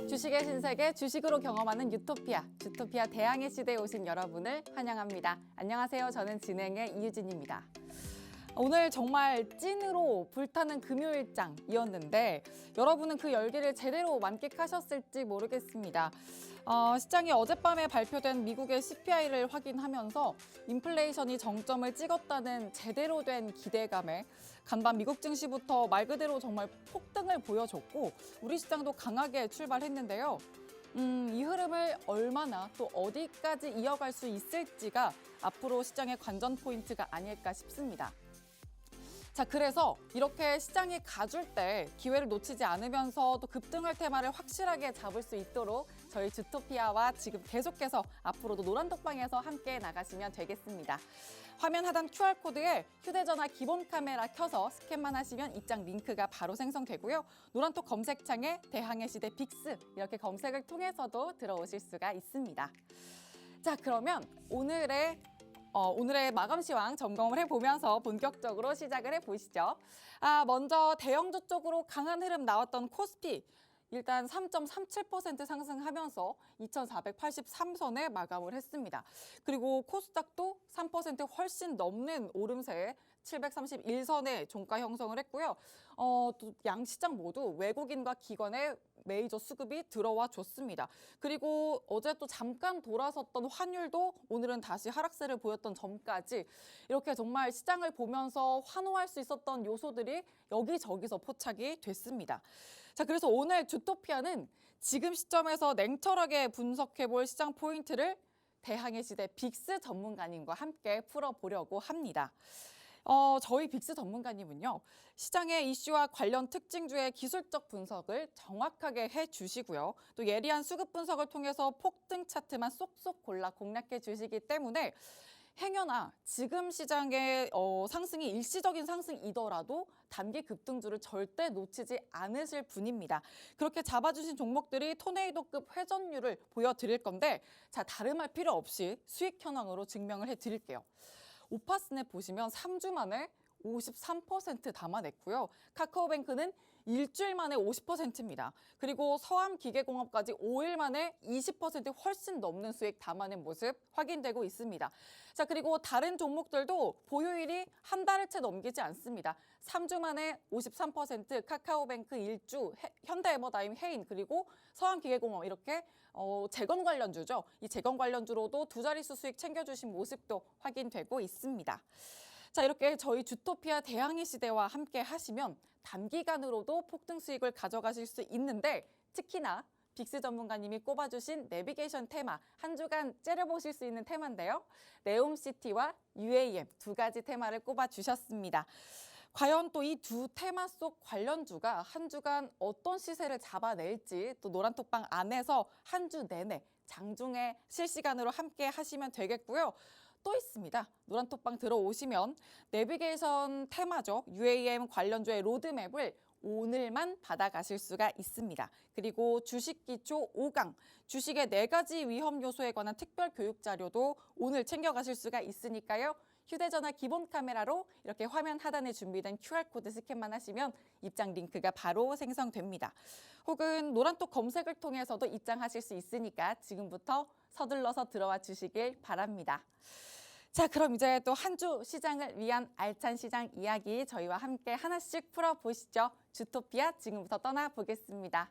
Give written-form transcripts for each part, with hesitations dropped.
주식의 신세계, 주식으로 경험하는 유토피아, 주토피아 대항해 시대에 오신 여러분을 환영합니다. 안녕하세요. 저는 진행의 이유진입니다. 오늘 정말 찐으로 불타는 금요일장이었는데 여러분은 그 열기를 제대로 만끽하셨을지 모르겠습니다. 시장이 어젯밤에 발표된 미국의 CPI를 확인하면서 인플레이션이 정점을 찍었다는 제대로 된 기대감에 간밤 미국 증시부터 말 그대로 정말 폭등을 보여줬고 우리 시장도 강하게 출발했는데요. 이 흐름을 얼마나 또 어디까지 이어갈 수 있을지가 앞으로 시장의 관전 포인트가 아닐까 싶습니다. 자, 그래서 이렇게 시장이 가줄 때 기회를 놓치지 않으면서 또 급등할 테마를 확실하게 잡을 수 있도록 저희 주토피아와 지금 계속해서 앞으로도 노란톡방에서 함께 나가시면 되겠습니다. 화면 하단 QR코드에 휴대전화 기본 카메라 켜서 스캔만 하시면 입장 링크가 바로 생성되고요. 노란톡 검색창에 대항해 시대 빅스 이렇게 검색을 통해서도 들어오실 수가 있습니다. 자, 그러면 오늘의 마감 시황 점검을 해보면서 본격적으로 시작을 해보시죠. 먼저 대형주 쪽으로 강한 흐름 나왔던 코스피. 일단 3.37% 상승하면서 2,483선에 마감을 했습니다. 그리고 코스닥도 3% 훨씬 넘는 오름세에 731선에 종가 형성을 했고요. 또 양시장 모두 외국인과 기관의 메이저 수급이 들어와 줬습니다. 그리고 어제 또 잠깐 돌아섰던 환율도 오늘은 다시 하락세를 보였던 점까지 이렇게 정말 시장을 보면서 환호할 수 있었던 요소들이 여기저기서 포착이 됐습니다. 자, 그래서 오늘 주토피아는 지금 시점에서 냉철하게 분석해볼 시장 포인트를 대항해 시대 빅스 전문가님과 함께 풀어보려고 합니다. 저희 빅스 전문가님은요, 시장의 이슈와 관련 특징주의 기술적 분석을 정확하게 해주시고요. 또 예리한 수급 분석을 통해서 폭등 차트만 쏙쏙 골라 공략해 주시기 때문에 행여나 지금 시장의 상승이 일시적인 상승이더라도 단기 급등주를 절대 놓치지 않으실 분입니다. 그렇게 잡아주신 종목들이 토네이도급 회전율을 보여드릴 건데 자, 다름할 필요 없이 수익 현황으로 증명을 해드릴게요. 오파스냅 보시면 3주 만에 53% 담아냈고요. 카카오뱅크는 일주일 만에 50%입니다. 그리고 서암기계공업까지 5일 만에 20% 훨씬 넘는 수익 담아낸 모습 확인되고 있습니다. 자, 그리고 다른 종목들도 보유일이 한 달을 채 넘기지 않습니다. 3주 만에 53%, 카카오뱅크 1주, 현대에버다임, 해인, 그리고 서암기계공업 이렇게 재건 관련주죠. 이 재건 관련주로도 두 자릿수 수익 챙겨주신 모습도 확인되고 있습니다. 자, 이렇게 저희 주토피아 대항해 시대와 함께 하시면 단기간으로도 폭등 수익을 가져가실 수 있는데 특히나 빅스 전문가님이 꼽아주신 내비게이션 테마 한 주간 째려보실 수 있는 테마인데요. 네옴시티와 UAM 두 가지 테마를 꼽아주셨습니다. 과연 또 이 두 테마 속 관련주가 한 주간 어떤 시세를 잡아낼지 또 노란톡방 안에서 한 주 내내 장중에 실시간으로 함께 하시면 되겠고요. 또 있습니다. 노란톡방 들어오시면 내비게이션 테마죠. UAM 관련주의 로드맵을 오늘만 받아가실 수가 있습니다. 그리고 주식기초 5강, 주식의 4가지 위험 요소에 관한 특별 교육 자료도 오늘 챙겨가실 수가 있으니까요. 휴대전화 기본 카메라로 이렇게 화면 하단에 준비된 QR코드 스캔만 하시면 입장 링크가 바로 생성됩니다. 혹은 노란톡 검색을 통해서도 입장하실 수 있으니까 지금부터 서둘러서 들어와 주시길 바랍니다. 자, 그럼 이제 또 한 주 시장을 위한 알찬 시장 이야기 저희와 함께 하나씩 풀어보시죠. 주토피아 지금부터 떠나보겠습니다.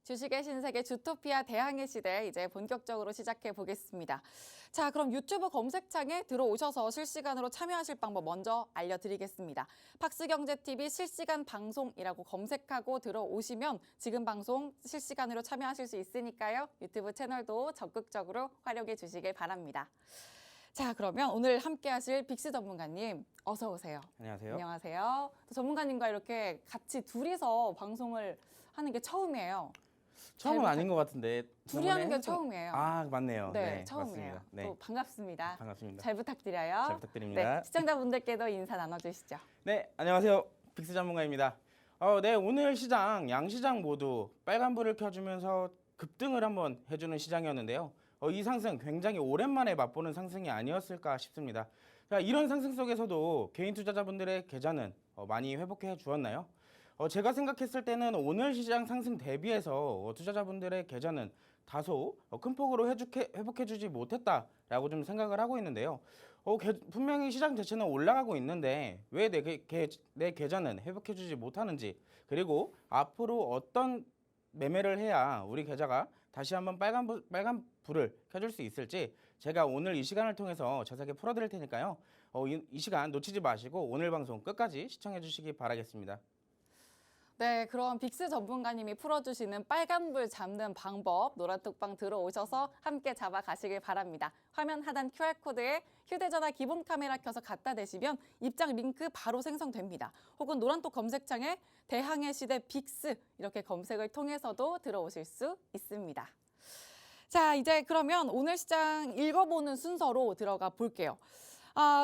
주식의 신세계 주토피아 대항해 시대 이제 본격적으로 시작해 보겠습니다. 자, 그럼 유튜브 검색창에 들어오셔서 실시간으로 참여하실 방법 먼저 알려드리겠습니다. 팍스경제TV 실시간 방송이라고 검색하고 들어오시면 지금 방송 실시간으로 참여하실 수 있으니까요. 유튜브 채널도 적극적으로 활용해 주시길 바랍니다. 자, 그러면 오늘 함께 하실 빅스 전문가님 어서 오세요. 안녕하세요. 안녕하세요. 또 전문가님과 이렇게 같이 둘이서 방송을 하는 게 처음이에요. 처음은 아닌 것 같은데. 둘이 하는 게 처음이에요. 아, 맞네요. 네, 처음이에요. 맞습니다. 네. 또 반갑습니다. 반갑습니다. 잘 부탁드려요. 잘 부탁드립니다. 네, 시청자분들께도 인사 나눠주시죠. 네, 안녕하세요. 빅스 전문가입니다. 네, 오늘 시장, 양시장 모두 빨간불을 켜주면서 급등을 한번 해주는 시장이었는데요. 이 상승 굉장히 오랜만에 맛보는 상승이 아니었을까 싶습니다. 자, 이런 상승 속에서도 개인 투자자분들의 계좌는 많이 회복해 주었나요? 제가 생각했을 때는 오늘 시장 상승 대비해서 투자자분들의 계좌는 다소 큰 폭으로 회복해주지 못했다라고 좀 생각을 하고 있는데요. 분명히 시장 자체는 올라가고 있는데 왜 내 계좌는 회복해주지 못하는지, 그리고 앞으로 어떤 매매를 해야 우리 계좌가 다시 한번 빨간 불을 켜줄 수 있을지 제가 오늘 이 시간을 통해서 자세하게 풀어드릴 테니까요. 이 시간 놓치지 마시고 오늘 방송 끝까지 시청해 주시기 바라겠습니다. 네, 그럼 빅스 전문가님이 풀어주시는 빨간불 잡는 방법 노란톡방 들어오셔서 함께 잡아가시길 바랍니다. 화면 하단 QR코드에 휴대전화 기본 카메라 켜서 갖다 대시면 입장 링크 바로 생성됩니다. 혹은 노란톡 검색창에 대항해 시대 빅스 이렇게 검색을 통해서도 들어오실 수 있습니다. 자, 이제 그러면 오늘 시장 읽어보는 순서로 들어가 볼게요.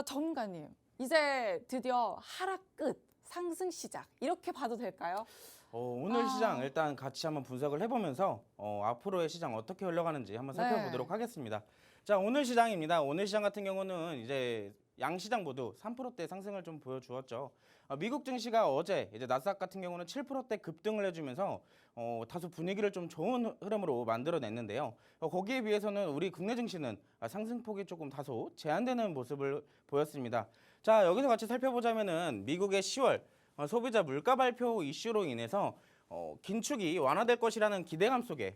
전문가님, 이제 드디어 하락 끝. 상승 시작 이렇게 봐도 될까요? 오늘 시장 일단 같이 한번 분석을 해보면서 앞으로의 시장 어떻게 흘러가는지 한번 살펴보도록 하겠습니다. 자, 오늘 시장입니다. 오늘 시장 같은 경우는 이제 양시장 모두 3%대 상승을 좀 보여주었죠. 미국 증시가 어제 이제 나스닥 같은 경우는 7%대 급등을 해주면서 다소 분위기를 좀 좋은 흐름으로 만들어냈는데요. 거기에 비해서는 우리 국내 증시는 상승폭이 조금 다소 제한되는 모습을 보였습니다. 자, 여기서 같이 살펴보자면은 미국의 10월 소비자 물가 발표 이슈로 인해서 긴축이 완화될 것이라는 기대감 속에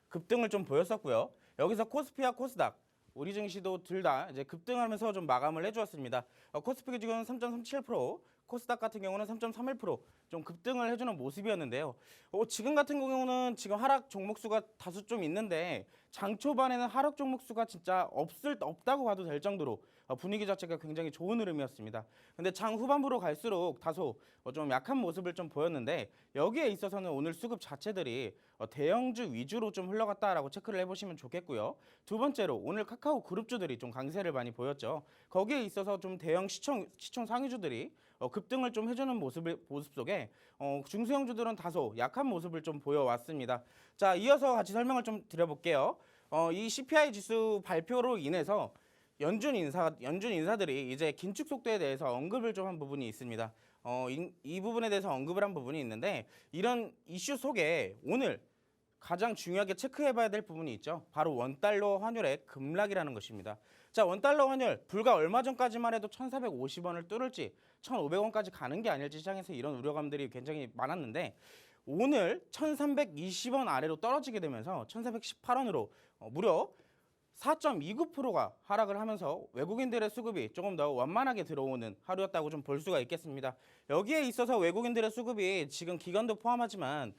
급등을 좀 보였었고요. 여기서 코스피와 코스닥 우리 증시도 둘 다 이제 급등하면서 좀 마감을 해주었습니다. 코스피 지금 3.37%, 코스닥 같은 경우는 3.31%좀 급등을 해주는 모습이었는데요. 지금 같은 경우는 지금 하락 종목 수가 다소 좀 있는데 장 초반에는 하락 종목 수가 진짜 없다고 봐도 될 정도로 분위기 자체가 굉장히 좋은 흐름이었습니다. 근데 장 후반부로 갈수록 다소 좀 약한 모습을 좀 보였는데 여기에 있어서는 오늘 수급 자체들이 대형주 위주로 좀 흘러갔다라고 체크를 해보시면 좋겠고요. 두 번째로 오늘 카카오 그룹주들이 좀 강세를 많이 보였죠. 거기에 있어서 좀 대형 시총 상위주들이 급등을 좀 해주는 모습 속에 중소형주들은 다소 약한 모습을 좀 보여왔습니다. 자, 이어서 같이 설명을 좀 드려볼게요. 이 CPI 지수 발표로 인해서 연준 인사들이 이제 긴축 속도에 대해서 언급을 좀 한 부분이 있습니다. 이 부분에 대해서 언급을 한 부분이 있는데 이런 이슈 속에 오늘 가장 중요하게 체크해봐야 될 부분이 있죠. 바로 원달러 환율의 급락이라는 것입니다. 자, 원달러 환율 불과 얼마 전까지만 해도 1,450원을 뚫을지 1,500원까지 가는 게 아닐지 시장에서 이런 우려감들이 굉장히 많았는데 오늘 1,320원 아래로 떨어지게 되면서 1,418원으로 무려 4.29%가 하락을 하면서 외국인들의 수급이 조금 더 완만하게 들어오는 하루였다고 좀 볼 수가 있겠습니다. 여기에 있어서 외국인들의 수급이 지금 기관도 포함하지만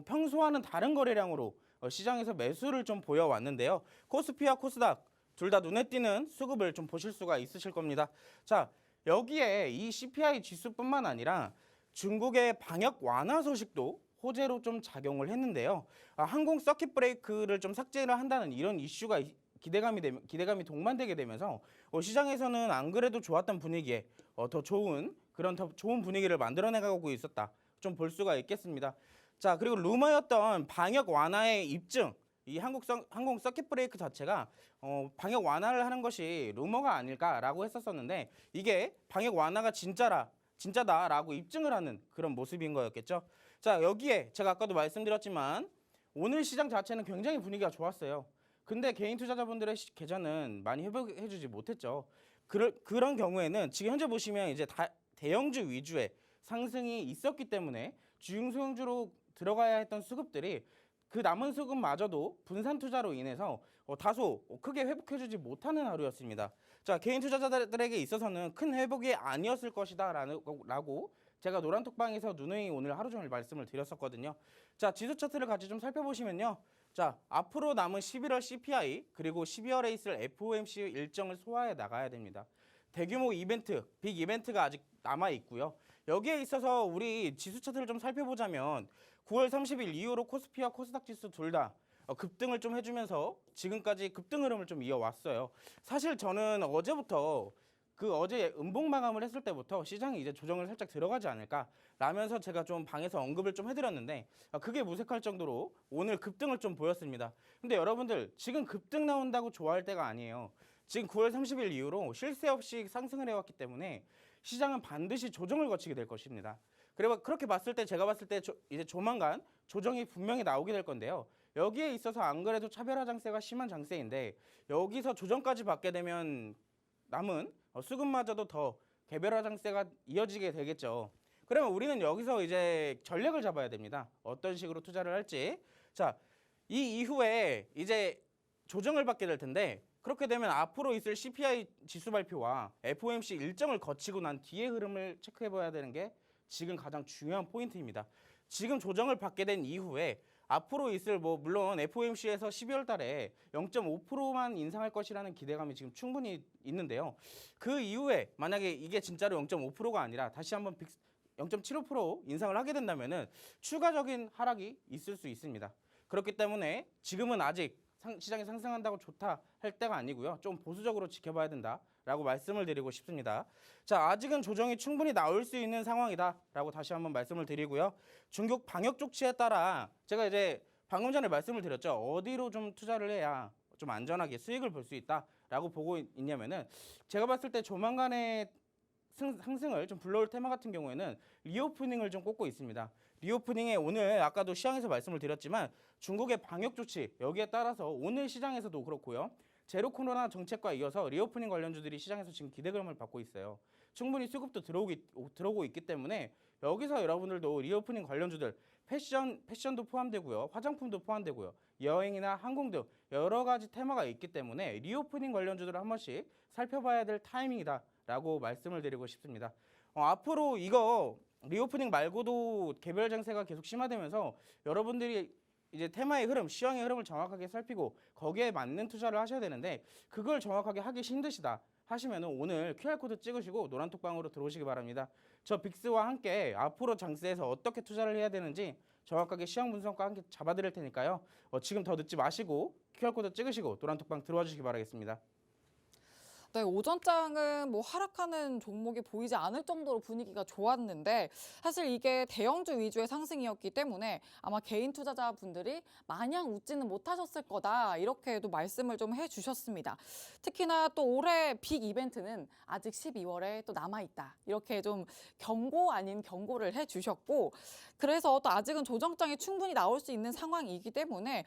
평소와는 다른 거래량으로 시장에서 매수를 좀 보여왔는데요. 코스피와 코스닥 둘 다 눈에 띄는 수급을 좀 보실 수가 있으실 겁니다. 자, 여기에 이 CPI 지수뿐만 아니라 중국의 방역 완화 소식도 호재로 좀 작용을 했는데요. 항공 서킷 브레이크를 좀 삭제를 한다는 이런 이슈가 기대감이 동반되게 되면서 시장에서는 안 그래도 좋았던 분위기에 더 좋은 분위기를 만들어내가고 있었다. 좀 볼 수가 있겠습니다. 자, 그리고 루머였던 방역 완화의 입증, 이 항공 서킷 브레이크 자체가 방역 완화를 하는 것이 루머가 아닐까라고 했었었는데 이게 방역 완화가 진짜다라고 입증을 하는 그런 모습인 거였겠죠. 자, 여기에 제가 아까도 말씀드렸지만 오늘 시장 자체는 굉장히 분위기가 좋았어요. 근데 개인 투자자분들의 계좌는 많이 회복해주지 못했죠. 그런 경우에는 지금 현재 보시면 이제 대형주 위주의 상승이 있었기 때문에 중소형주로 들어가야 했던 수급들이 그 남은 수급마저도 분산 투자로 인해서 다소 크게 회복해주지 못하는 하루였습니다. 자, 개인 투자자들에게 있어서는 큰 회복이 아니었을 것이다라고 제가 노란톡방에서 누누이 오늘 하루 종일 말씀을 드렸었거든요. 자, 지수 차트를 같이 좀 살펴보시면요. 자, 앞으로 남은 11월 CPI 그리고 12월에 있을 FOMC 일정을 소화해 나가야 됩니다. 대규모 이벤트, 빅 이벤트가 아직 남아 있고요. 여기에 있어서 우리 지수 차트를 좀 살펴보자면 9월 30일 이후로 코스피와 코스닥 지수 둘 다 급등을 좀 해주면서 지금까지 급등 흐름을 좀 이어왔어요. 사실 저는 어제부터 어제 음봉 마감을 했을 때부터 시장이 이제 조정을 살짝 들어가지 않을까 라면서 제가 좀 방에서 언급을 좀 해드렸는데 그게 무색할 정도로 오늘 급등을 좀 보였습니다. 근데 여러분들 지금 급등 나온다고 좋아할 때가 아니에요. 지금 9월 30일 이후로 쉴새 없이 상승을 해왔기 때문에 시장은 반드시 조정을 거치게 될 것입니다. 그리고 그렇게 봤을 때 제가 봤을 때 이제 조만간 조정이 분명히 나오게 될 건데요. 여기에 있어서 안 그래도 차별화 장세가 심한 장세인데 여기서 조정까지 받게 되면 남은 수급마저도 더 개별화 장세가 이어지게 되겠죠. 그러면 우리는 여기서 이제 전략을 잡아야 됩니다. 어떤 식으로 투자를 할지. 자, 이 이후에 이제 조정을 받게 될 텐데 그렇게 되면 앞으로 있을 CPI 지수 발표와 FOMC 일정을 거치고 난 뒤의 흐름을 체크해 봐야 되는 게 지금 가장 중요한 포인트입니다. 지금 조정을 받게 된 이후에 앞으로 있을 물론 FOMC에서 12월 달에 0.5%만 인상할 것이라는 기대감이 지금 충분히 있는데요. 그 이후에 만약에 이게 진짜로 0.5%가 아니라 다시 한번 0.75% 인상을 하게 된다면은 추가적인 하락이 있을 수 있습니다. 그렇기 때문에 지금은 아직 시장이 상승한다고 좋다 할 때가 아니고요. 좀 보수적으로 지켜봐야 된다라고 말씀을 드리고 싶습니다. 자, 아직은 조정이 충분히 나올 수 있는 상황이다라고 다시 한번 말씀을 드리고요. 중국 방역 조치에 따라 제가 이제 방금 전에 말씀을 드렸죠. 어디로 좀 투자를 해야 좀 안전하게 수익을 볼 수 있다라고 보고 있냐면은 제가 봤을 때 조만간에 상승을 좀 불러올 테마 같은 경우에는 리오프닝을 좀 꼽고 있습니다. 리오프닝에 오늘 아까도 시장에서 말씀을 드렸지만 중국의 방역 조치 여기에 따라서 오늘 시장에서도 그렇고요. 제로 코로나 정책과 이어서 리오프닝 관련주들이 시장에서 지금 기대감을 받고 있어요. 충분히 수급도 들어오고 있기 때문에 여기서 여러분들도 리오프닝 관련주들 패션도 포함되고요. 화장품도 포함되고요. 여행이나 항공 등 여러 가지 테마가 있기 때문에 리오프닝 관련주들을 한 번씩 살펴봐야 될 타이밍이다라고 말씀을 드리고 싶습니다. 앞으로 이거 리오프닝 말고도 개별 장세가 계속 심화되면서 여러분들이 이제 테마의 흐름, 시황의 흐름을 정확하게 살피고 거기에 맞는 투자를 하셔야 되는데 그걸 정확하게 하기 힘드시다 하시면 오늘 QR코드 찍으시고 노란톡방으로 들어오시기 바랍니다. 저 빅스와 함께 앞으로 장세에서 어떻게 투자를 해야 되는지 정확하게 시황 분석과 함께 잡아드릴 테니까요. 지금 더 늦지 마시고 QR코드 찍으시고 노란톡방 들어와 주시기 바라겠습니다. 네, 오전장은 하락하는 종목이 보이지 않을 정도로 분위기가 좋았는데 사실 이게 대형주 위주의 상승이었기 때문에 아마 개인 투자자분들이 마냥 웃지는 못하셨을 거다 이렇게도 말씀을 좀 해주셨습니다. 특히나 또 올해 빅 이벤트는 아직 12월에 또 남아있다 이렇게 좀 경고 아닌 경고를 해주셨고 그래서 또 아직은 조정장이 충분히 나올 수 있는 상황이기 때문에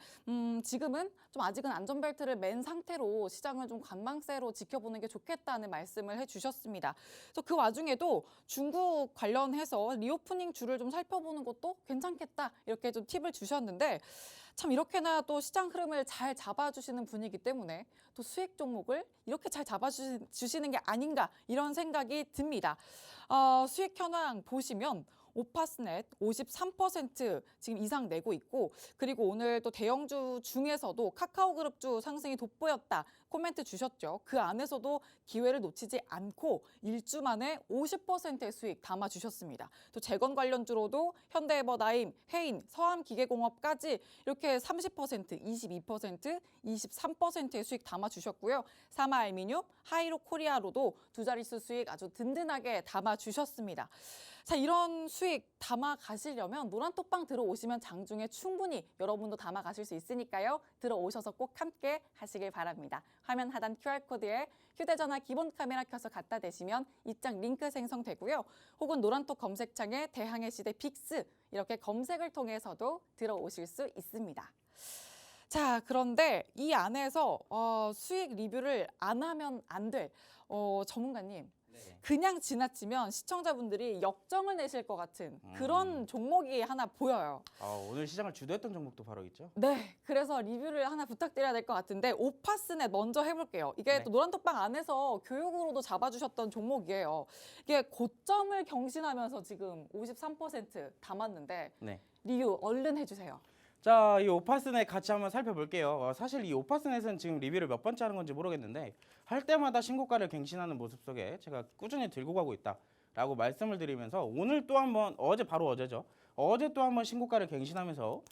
지금은 좀 아직은 안전벨트를 맨 상태로 시장을 좀 관망세로 지켜보는 게 좋겠다는 말씀을 해주셨습니다. 그래서 그 와중에도 중국 관련해서 리오프닝 주를 좀 살펴보는 것도 괜찮겠다 이렇게 좀 팁을 주셨는데 참 이렇게나 또 시장 흐름을 잘 잡아주시는 분이기 때문에 또 수익 종목을 이렇게 잘 잡아주시는 게 아닌가 이런 생각이 듭니다. 수익 현황 보시면 오파스넷 53% 지금 이상 내고 있고 그리고 오늘 또 대형주 중에서도 카카오그룹주 상승이 돋보였다 코멘트 주셨죠. 그 안에서도 기회를 놓치지 않고 1주 만에 50%의 수익 담아주셨습니다. 또 재건 관련주로도 현대에버나임, 해인, 서암기계공업까지 이렇게 30%, 22%, 23%의 수익 담아주셨고요. 사마알미늄, 하이로코리아로도 두 자릿수 수익 아주 든든하게 담아주셨습니다. 자, 이런 수익 담아 가시려면 노란톡방 들어오시면 장중에 충분히 여러분도 담아 가실 수 있으니까요. 들어오셔서 꼭 함께 하시길 바랍니다. 화면 하단 QR코드에 휴대전화 기본 카메라 켜서 갖다 대시면 입장 링크 생성되고요. 혹은 노란톡 검색창에 대항해 시대 빅스 이렇게 검색을 통해서도 들어오실 수 있습니다. 자, 그런데 이 안에서 수익 리뷰를 안 하면 안 될 전문가님 그냥 지나치면 시청자분들이 역정을 내실 것 같은 그런 종목이 하나 보여요. 오늘 시장을 주도했던 종목도 바로 있죠. 네, 그래서 리뷰를 하나 부탁드려야 될 것 같은데 오파스넷 먼저 해볼게요. 이게 네. 또 노란톡방 안에서 교육으로도 잡아주셨던 종목이에요. 이게 고점을 경신하면서 지금 53% 담았는데 네. 리뷰 얼른 해주세요. 자, 이 오파스넷 같이 한번 살펴볼게요. 사실 이 오파스넷은 지금 리뷰를 몇 번째 하는 건지 모르겠는데 할 때마다 신고가를 갱신하는 모습 속에 제가 꾸준히 들고 가고 있다라고 말씀을 드리면서 오늘 또 한번 바로 어제죠. 어제 또 한번 신고가를 갱신하면서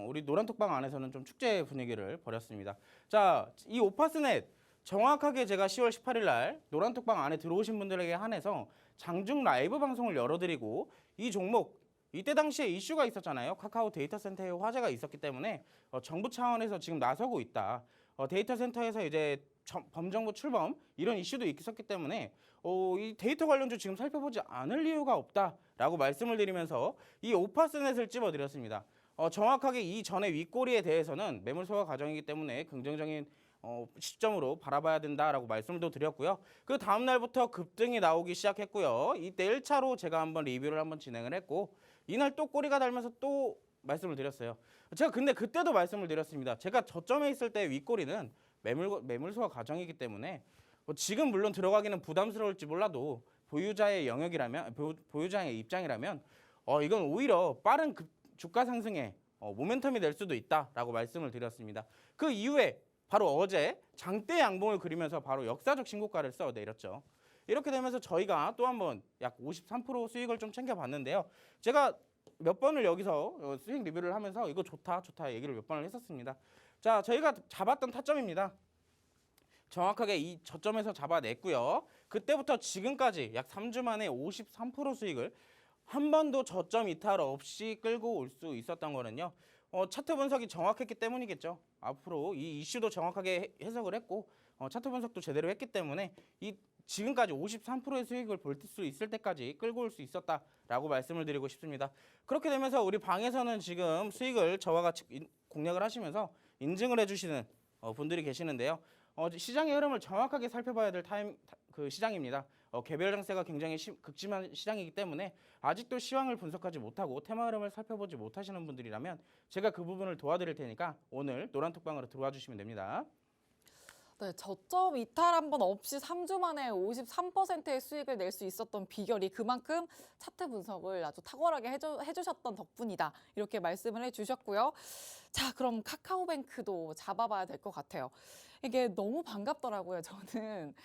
우리 노란톡방 안에서는 좀 축제 분위기를 벌였습니다. 자, 이 오파스넷 정확하게 제가 10월 18일 날 노란톡방 안에 들어오신 분들에게 한해서 장중 라이브 방송을 열어드리고 이 종목 이때 당시에 이슈가 있었잖아요. 카카오 데이터 센터에 화재가 있었기 때문에 정부 차원에서 지금 나서고 있다. 데이터 센터에서 이제 범정부 출범 이런 이슈도 있었기 때문에 이 데이터 관련주 지금 살펴보지 않을 이유가 없다라고 말씀을 드리면서 이 오파스넷을 찝어드렸습니다. 정확하게 이 전에 윗꼬리에 대해서는 매물 소화 과정이기 때문에 긍정적인 시점으로 바라봐야 된다라고 말씀을 또 드렸고요. 그 다음 날부터 급등이 나오기 시작했고요. 이때 1차로 제가 한번 리뷰를 한번 진행을 했고 이날 또 꼬리가 달면서 또 말씀을 드렸어요. 제가 근데 그때도 말씀을 드렸습니다. 제가 저점에 있을 때 윗꼬리는 매물 소화 과정이기 때문에 지금 물론 들어가기는 부담스러울지 몰라도 보유자의 영역이라면 보유자의 입장이라면 이건 오히려 빠른 주가 상승에 모멘텀이 될 수도 있다라고 말씀을 드렸습니다. 그 이후에 바로 어제 장대 양봉을 그리면서 바로 역사적 신고가를 써 내렸죠. 이렇게 되면서 저희가 또 한번 약 53% 수익을 좀 챙겨봤는데요. 제가 몇 번을 여기서 수익 리뷰를 하면서 이거 좋다 얘기를 몇 번을 했었습니다. 자, 저희가 잡았던 타점입니다. 정확하게 이 저점에서 잡아냈고요. 그때부터 지금까지 약 3주 만에 53% 수익을 한 번도 저점 이탈 없이 끌고 올 수 있었던 거는요. 차트 분석이 정확했기 때문이겠죠. 앞으로 이 이슈도 정확하게 해석을 했고 차트 분석도 제대로 했기 때문에 이 지금까지 53%의 수익을 볼 수 있을 때까지 끌고 올 수 있었다라고 말씀을 드리고 싶습니다. 그렇게 되면서 우리 방에서는 지금 수익을 저와 같이 공략을 하시면서 인증을 해주시는 분들이 계시는데요. 시장의 흐름을 정확하게 살펴봐야 될 그 시장입니다. 개별 장세가 굉장히 극심한 시장이기 때문에 아직도 시황을 분석하지 못하고 테마 흐름을 살펴보지 못하시는 분들이라면 제가 그 부분을 도와드릴 테니까 오늘 노란톡방으로 들어와 주시면 됩니다. 네, 저점 이탈 한 번 없이 3주 만에 53%의 수익을 낼 수 있었던 비결이 그만큼 차트 분석을 아주 탁월하게 해주셨던 덕분이다. 이렇게 말씀을 해주셨고요. 자, 그럼 카카오뱅크도 잡아봐야 될 것 같아요. 이게 너무 반갑더라고요, 저는.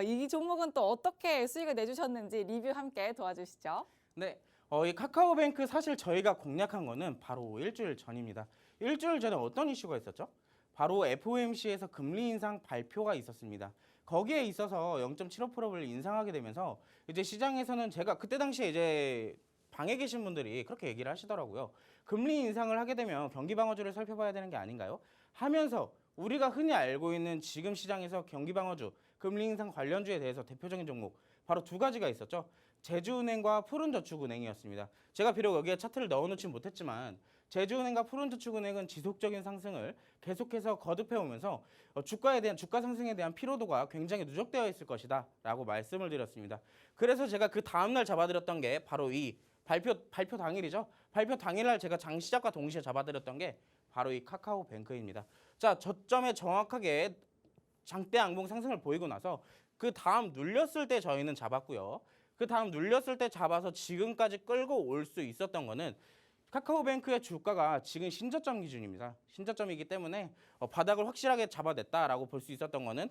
이 종목은 또 어떻게 수익을 내주셨는지 리뷰 함께 도와주시죠. 네, 이 카카오뱅크 사실 저희가 공략한 거는 바로 일주일 전입니다. 일주일 전에 어떤 이슈가 있었죠? 바로 FOMC에서 금리 인상 발표가 있었습니다. 거기에 있어서 0.75%를 인상하게 되면서 이제 시장에서는 제가 그때 당시에 이제 방에 계신 분들이 그렇게 얘기를 하시더라고요. 금리 인상을 하게 되면 경기 방어주를 살펴봐야 되는 게 아닌가요? 하면서 우리가 흔히 알고 있는 지금 시장에서 경기 방어주, 금리 인상 관련주에 대해서 대표적인 종목 바로 두 가지가 있었죠. 제주은행과 푸른저축은행이었습니다. 제가 비록 여기에 차트를 넣어놓진 못했지만 제주은행과 푸른저축은행은 지속적인 상승을 계속해서 거듭해오면서 주가 상승에 대한 피로도가 굉장히 누적되어 있을 것이다 라고 말씀을 드렸습니다. 그래서 제가 그 다음날 잡아드렸던 게 바로 이 발표 당일이죠. 발표 당일날 제가 장 시작과 동시에 잡아드렸던 게 바로 이 카카오뱅크입니다. 자, 저점에 정확하게 장대 양봉 상승을 보이고 나서 그 다음 눌렸을 때 저희는 잡았고요. 그 다음 눌렸을 때 잡아서 지금까지 끌고 올 수 있었던 거는 카카오뱅크의 주가가 지금 신저점 기준입니다. 신저점이기 때문에 바닥을 확실하게 잡아냈다라고 볼 수 있었던 거는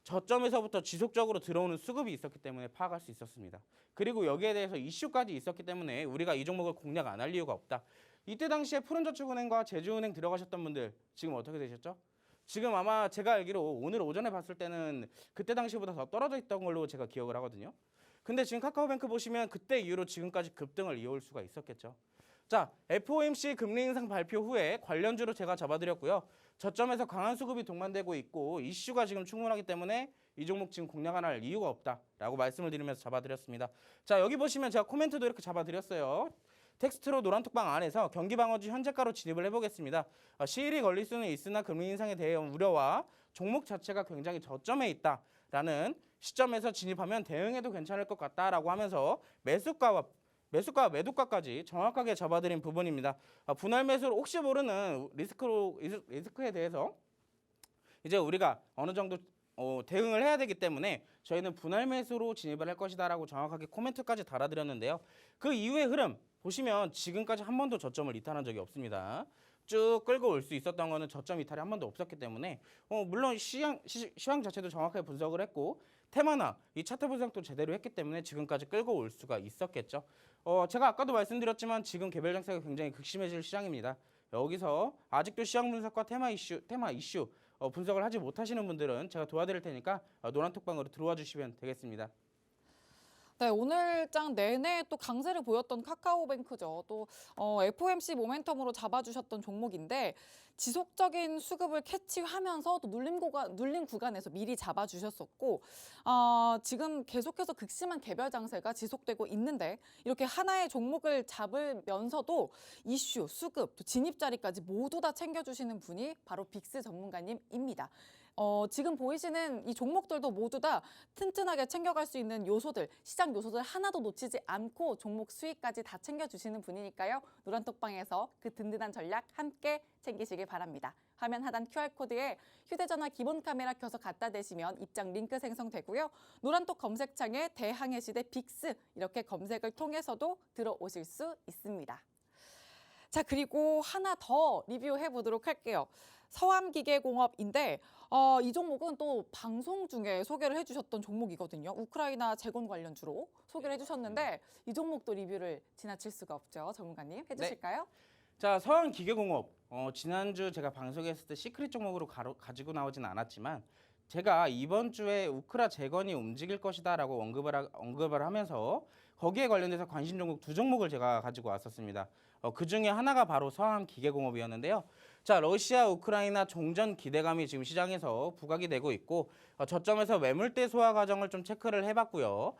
저점에서부터 지속적으로 들어오는 수급이 있었기 때문에 파악할 수 있었습니다. 그리고 여기에 대해서 이슈까지 있었기 때문에 우리가 이 종목을 공략 안 할 이유가 없다. 이때 당시에 푸른저축은행과 제주은행 들어가셨던 분들 지금 어떻게 되셨죠? 지금 아마 제가 알기로 오늘 오전에 봤을 때는 그때 당시보다 더 떨어져 있던 걸로 제가 기억을 하거든요. 근데 지금 카카오뱅크 보시면 그때 이후로 지금까지 급등을 이어올 수가 있었겠죠. 자, FOMC 금리 인상 발표 후에 관련주로 제가 잡아드렸고요. 저점에서 강한 수급이 동반되고 있고 이슈가 지금 충분하기 때문에 이 종목 지금 공략 안 할 이유가 없다라고 말씀을 드리면서 잡아드렸습니다. 자, 여기 보시면 제가 코멘트도 이렇게 잡아드렸어요. 텍스트로 노란톡방 안에서 경기방어주 현재가로 진입을 해보겠습니다. 시일이 걸릴 수는 있으나 금리 인상에 대해 우려와 종목 자체가 굉장히 저점에 있다. 라는 시점에서 진입하면 대응해도 괜찮을 것 같다라고 하면서 매수가와 매도가까지 정확하게 잡아드린 부분입니다. 분할 매수로 혹시 모르는 리스크에 대해서 이제 우리가 어느 정도 대응을 해야 되기 때문에 저희는 분할 매수로 진입을 할 것이다라고 정확하게 코멘트까지 달아드렸는데요. 그 이후의 흐름 보시면 지금까지 한 번도 저점을 이탈한 적이 없습니다. 쭉 끌고 올 수 있었던 거는 저점 이탈이 한 번도 없었기 때문에 물론 시황 자체도 정확하게 분석을 했고 테마나 이 차트 분석도 제대로 했기 때문에 지금까지 끌고 올 수가 있었겠죠. 제가 아까도 말씀드렸지만 지금 개별 장세가 굉장히 극심해질 시장입니다. 여기서 아직도 시황 분석과 테마 이슈 분석을 하지 못하시는 분들은 제가 도와드릴 테니까 노란톡방으로 들어와 주시면 되겠습니다. 네, 오늘 장 내내 또 강세를 보였던 카카오뱅크죠. 또 FOMC 모멘텀으로 잡아주셨던 종목인데 지속적인 수급을 캐치하면서 또 눌림 구간에서 미리 잡아주셨었고 지금 계속해서 극심한 개별 장세가 지속되고 있는데 이렇게 하나의 종목을 잡으면서도 이슈, 수급, 또 진입 자리까지 모두 다 챙겨주시는 분이 바로 빅스 전문가님입니다. 지금 보이시는 이 종목들도 모두 다 튼튼하게 챙겨갈 수 있는 요소들, 시장 요소들 하나도 놓치지 않고 종목 수익까지 다 챙겨주시는 분이니까요. 노란톡방에서 그 든든한 전략 함께 챙기시길 바랍니다. 화면 하단 QR코드에 휴대전화 기본 카메라 켜서 갖다 대시면 입장 링크 생성되고요. 노란톡 검색창에 대항해 시대 빅스 이렇게 검색을 통해서도 들어오실 수 있습니다. 자, 그리고 하나 더 리뷰해 보도록 할게요. 서암기계공업인데 이 종목은 또 방송 중에 소개를 해주셨던 종목이거든요. 우크라이나 재건 관련주로 소개를 해주셨는데 이 종목도 리뷰를 지나칠 수가 없죠. 전문가님 해주실까요? 네. 자, 서암기계공업 지난주 제가 방송했을 때 시크릿 종목으로 가지고 나오진 않았지만 제가 이번 주에 우크라 재건이 움직일 것이다라고 언급을 하면서 거기에 관련돼서 관심 종목 두 종목을 제가 가지고 왔었습니다. 그 중에 하나가 바로 서암기계공업이었는데요. 자, 러시아 우크라이나 종전 기대감이 지금 시장에서 부각이 되고 있고 저점에서 매물대 소화 과정을 좀 체크를 해봤고요.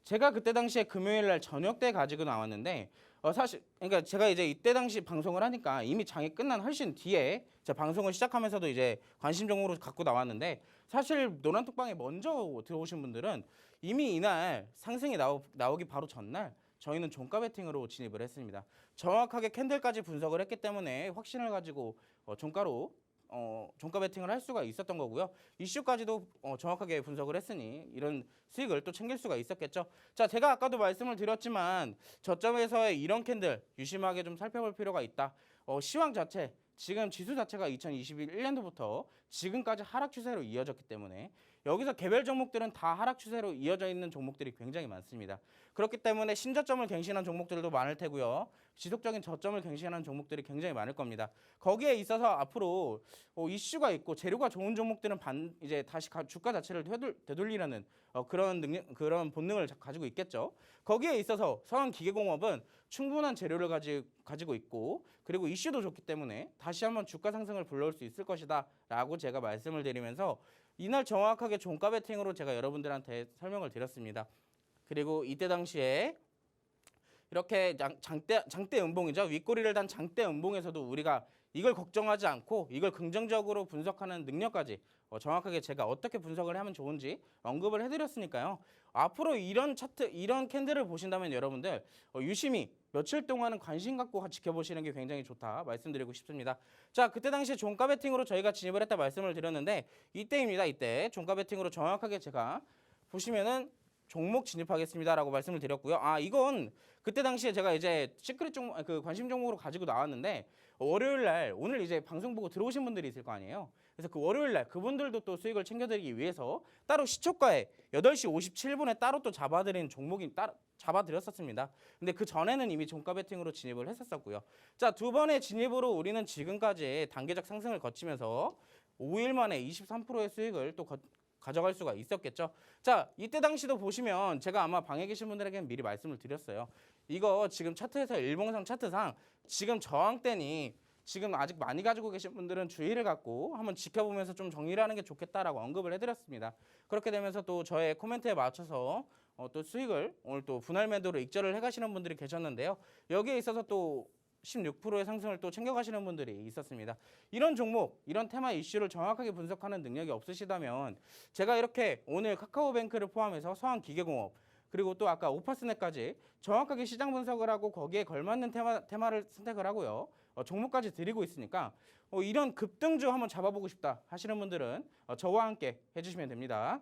제가 그때 당시에 금요일 날 저녁 때 가지고 나왔는데 사실 그러니까 제가 이제 이때 당시 방송을 하니까 이미 장이 끝난 훨씬 뒤에 제가 방송을 시작하면서도 이제 관심 종목으로 갖고 나왔는데 사실 노란톡방에 먼저 들어오신 분들은 이미 이날 상승이 나오기 바로 전날 저희는 종가 베팅으로 진입을 했습니다. 정확하게 캔들까지 분석을 했기 때문에 확신을 가지고 종가 베팅을 할 수가 있었던 거고요. 이슈까지도 정확하게 분석을 했으니 이런 수익을 또 챙길 수가 있었겠죠. 자, 제가 아까도 말씀을 드렸지만 저점에서의 이런 캔들 유심하게 좀 살펴볼 필요가 있다. 시황 자체, 지금 지수 자체가 2021년도부터 지금까지 하락 추세로 이어졌기 때문에 여기서 개별 종목들은 다 하락 추세로 이어져 있는 종목들이 굉장히 많습니다. 그렇기 때문에 신저점을 갱신한 종목들도 많을 테고요. 지속적인 저점을 갱신하는 종목들이 굉장히 많을 겁니다. 거기에 있어서 앞으로 이슈가 있고 재료가 좋은 종목들은 이제 다시 주가 자체를 되돌리려는 그런 본능을 가지고 있겠죠. 거기에 있어서 서암기계공업은 충분한 재료를 가지고 있고 그리고 이슈도 좋기 때문에 다시 한번 주가 상승을 불러올 수 있을 것이다 라고 제가 말씀을 드리면서 이날 정확하게 종가 베팅으로 제가 여러분들한테 설명을 드렸습니다. 그리고 이때 당시에 이렇게 장대 음봉이죠. 윗꼬리를 단 장대 음봉에서도 우리가 이걸 걱정하지 않고 이걸 긍정적으로 분석하는 능력까지 정확하게 제가 어떻게 분석을 하면 좋은지 언급을 해드렸으니까요. 앞으로 이런 차트, 이런 캔들을 보신다면 여러분들 유심히 며칠 동안은 관심 갖고 지켜보시는 게 굉장히 좋다 말씀드리고 싶습니다. 자, 그때 당시 종가 베팅으로 저희가 진입을 했다 말씀을 드렸는데 이때입니다. 이때 종가 베팅으로 정확하게 제가 보시면은 종목 진입하겠습니다라고 말씀을 드렸고요. 이건 그때 당시에 제가 이제 시크릿 종목, 그 관심 종목으로 가지고 나왔는데 월요일 날 오늘 이제 방송 보고 들어오신 분들이 있을 거 아니에요. 그래서 그 월요일 날 그분들도 또 수익을 챙겨드리기 위해서 따로 시초가에 8시 57분에 따로 또 잡아드렸었습니다. 근데 그 전에는 이미 종가 베팅으로 진입을 했었고요. 자, 두 번의 진입으로 우리는 지금까지 단계적 상승을 거치면서 5일 만에 23%의 수익을 또 가져갈 수가 있었겠죠. 자, 이때 당시도 보시면 제가 아마 방에 계신 분들에게는 미리 말씀을 드렸어요. 이거 지금 차트에서 일봉상 차트상 지금 저항대니 지금 아직 많이 가지고 계신 분들은 주의를 갖고 한번 지켜보면서 좀 정리를 하는 게 좋겠다라고 언급을 해드렸습니다. 그렇게 되면서 또 저의 코멘트에 맞춰서 또 수익을 오늘 또 분할 매도로 익절을 해가시는 분들이 계셨는데요. 여기에 있어서 또 16%의 상승을 또 챙겨가시는 분들이 있었습니다. 이런 종목, 이런 테마 이슈를 정확하게 분석하는 능력이 없으시다면 제가 이렇게 오늘 카카오뱅크를 포함해서 서한기계공업 그리고 또 아까 오파스넷까지 정확하게 시장 분석을 하고 거기에 걸맞는 테마를 선택을 하고요. 종목까지 드리고 있으니까 이런 급등주 한번 잡아보고 싶다 하시는 분들은 저와 함께 해주시면 됩니다.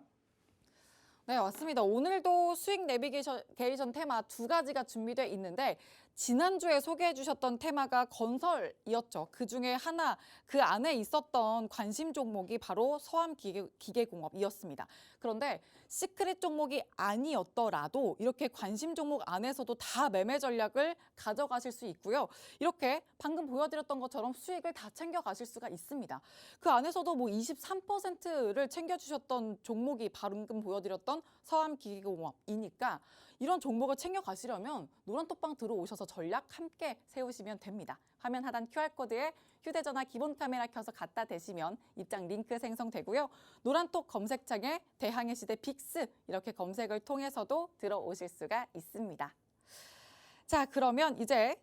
네, 맞습니다. 오늘도 수익 내비게이션 테마 두 가지가 준비되어 있는데 지난주에 소개해 주셨던 테마가 건설이었죠. 그중에 하나, 그 안에 있었던 관심 종목이 바로 서암기계공업이었습니다. 그런데 시크릿 종목이 아니었더라도 이렇게 관심 종목 안에서도 다 매매 전략을 가져가실 수 있고요. 이렇게 방금 보여드렸던 것처럼 수익을 다 챙겨가실 수가 있습니다. 그 안에서도 뭐 23%를 챙겨주셨던 종목이 방금 보여드렸던 서암기계공업이니까 이런 종목을 챙겨가시려면 노란톡방 들어오셔서 전략 함께 세우시면 됩니다. 화면 하단 QR코드에 휴대전화 기본 카메라 켜서 갖다 대시면 입장 링크 생성되고요. 노란톡 검색창에 대항해 시대 빅스 이렇게 검색을 통해서도 들어오실 수가 있습니다. 자, 그러면 이제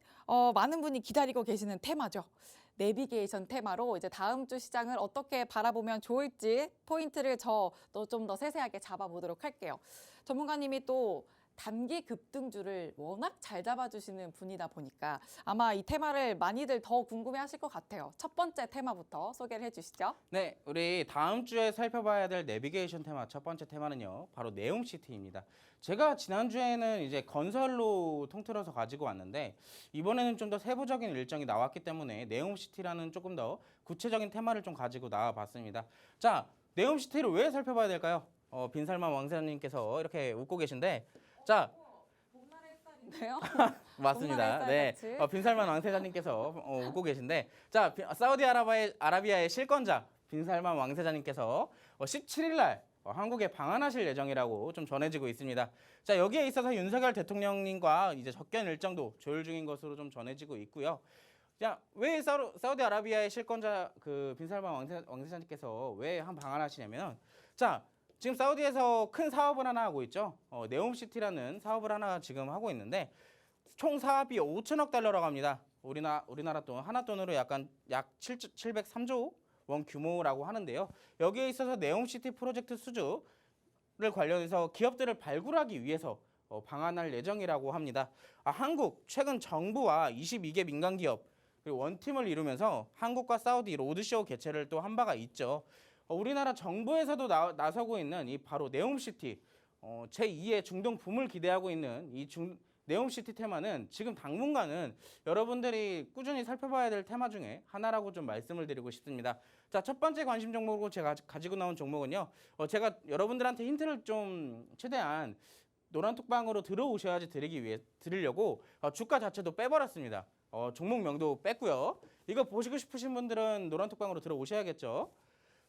많은 분이 기다리고 계시는 테마죠. 내비게이션 테마로 이제 다음 주 시장을 어떻게 바라보면 좋을지 포인트를 좀 더 세세하게 잡아보도록 할게요. 전문가님이 또 단기 급등주를 워낙 잘 잡아주시는 분이다 보니까 아마 이 테마를 많이들 더 궁금해하실 것 같아요. 첫 번째 테마부터 소개를 해주시죠. 네, 우리 다음 주에 살펴봐야 될 내비게이션 테마 첫 번째 테마는요, 바로 네옴시티입니다. 제가 지난주에는 이제 건설로 통틀어서 가지고 왔는데 이번에는 좀 더 세부적인 일정이 나왔기 때문에 네옴시티라는 조금 더 구체적인 테마를 좀 가지고 나와봤습니다. 자, 네옴시티를 왜 살펴봐야 될까요? 빈살만 왕세자님께서 이렇게 웃고 계신데, 자, 봄날의 햇살인데요? 맞습니다. 네, 빈살만 왕세자님께서 웃고 계신데, 자, 사우디아라비아의 실권자 빈살만 왕세자님께서 17일 날 한국에 방한하실 예정이라고 좀 전해지고 있습니다. 자, 여기에 있어서 윤석열 대통령님과 이제 접견 일정도 조율 중인 것으로 좀 전해지고 있고요. 자, 왜 사우디아라비아의 실권자 그 빈살만 왕세자님께서 왜 방한하시냐면, 자, 지금 사우디에서 큰 사업을 하나 하고 있죠. 네옴시티라는 사업을 하나 지금 하고 있는데 총 사업이 5천억 달러라고 합니다. 우리나라 돈 하나 돈으로 약 703조 원 규모라고 하는데요. 여기에 있어서 네옴시티 프로젝트 수주를 관련해서 기업들을 발굴하기 위해서 방한할 예정이라고 합니다. 한국 최근 정부와 22개 민간 기업 그리고 원팀을 이루면서 한국과 사우디 로드쇼 개최를 또 한 바가 있죠. 우리나라 정부에서도 나서고 있는 이 바로 네옴시티 제2의 중동 붐을 기대하고 있는 이 네옴시티 테마는 지금 당분간은 여러분들이 꾸준히 살펴봐야 될 테마 중에 하나라고 좀 말씀을 드리고 싶습니다. 자, 첫 번째 관심 종목으로 제가 가지고 나온 종목은요. 제가 여러분들한테 힌트를 좀 최대한 노란톡방으로 들어오셔야지 드리려고 주가 자체도 빼버렸습니다. 종목명도 뺐고요. 이거 보시고 싶으신 분들은 노란톡방으로 들어오셔야겠죠.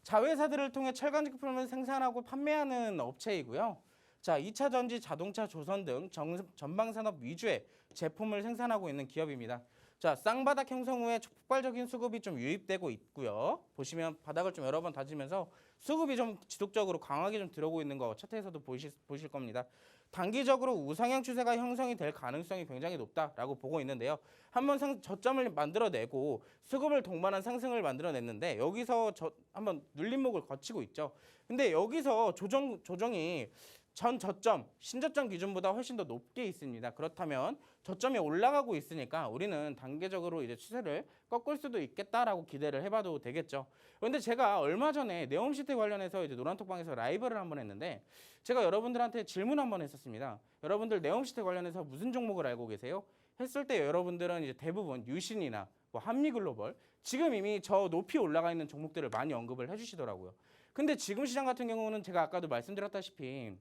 자회사들을 통해 철강 제품을 생산하고 판매하는 업체이고요. 자, 2차 전지, 자동차, 조선 등 전방 산업 위주의 제품을 생산하고 있는 기업입니다. 자, 쌍바닥 형성 후에 폭발적인 수급이 좀 유입되고 있고요. 보시면 바닥을 좀 여러 번 다지면서 수급이 좀 지속적으로 강하게 좀 들어오고 있는 거 차트에서도 보실 겁니다. 단기적으로 우상향 추세가 형성이 될 가능성이 굉장히 높다라고 보고 있는데요. 한번 저점을 만들어내고 수급을 동반한 상승을 만들어냈는데 여기서 한번 눌림목을 거치고 있죠. 근데 여기서 조정이 전 저점, 신저점 기준보다 훨씬 더 높게 있습니다. 그렇다면 저점이 올라가고 있으니까 우리는 단계적으로 이제 추세를 꺾을 수도 있겠다라고 기대를 해봐도 되겠죠. 그런데 제가 얼마 전에 네옴시티 관련해서 이제 노란톡방에서 라이브를 한번 했는데 제가 여러분들한테 질문 한번 했었습니다. 여러분들 네옴시티 관련해서 무슨 종목을 알고 계세요? 했을 때 여러분들은 이제 대부분 유신이나 뭐 한미글로벌 지금 이미 저 높이 올라가 있는 종목들을 많이 언급을 해주시더라고요. 근데 지금 시장 같은 경우는 제가 아까도 말씀드렸다시피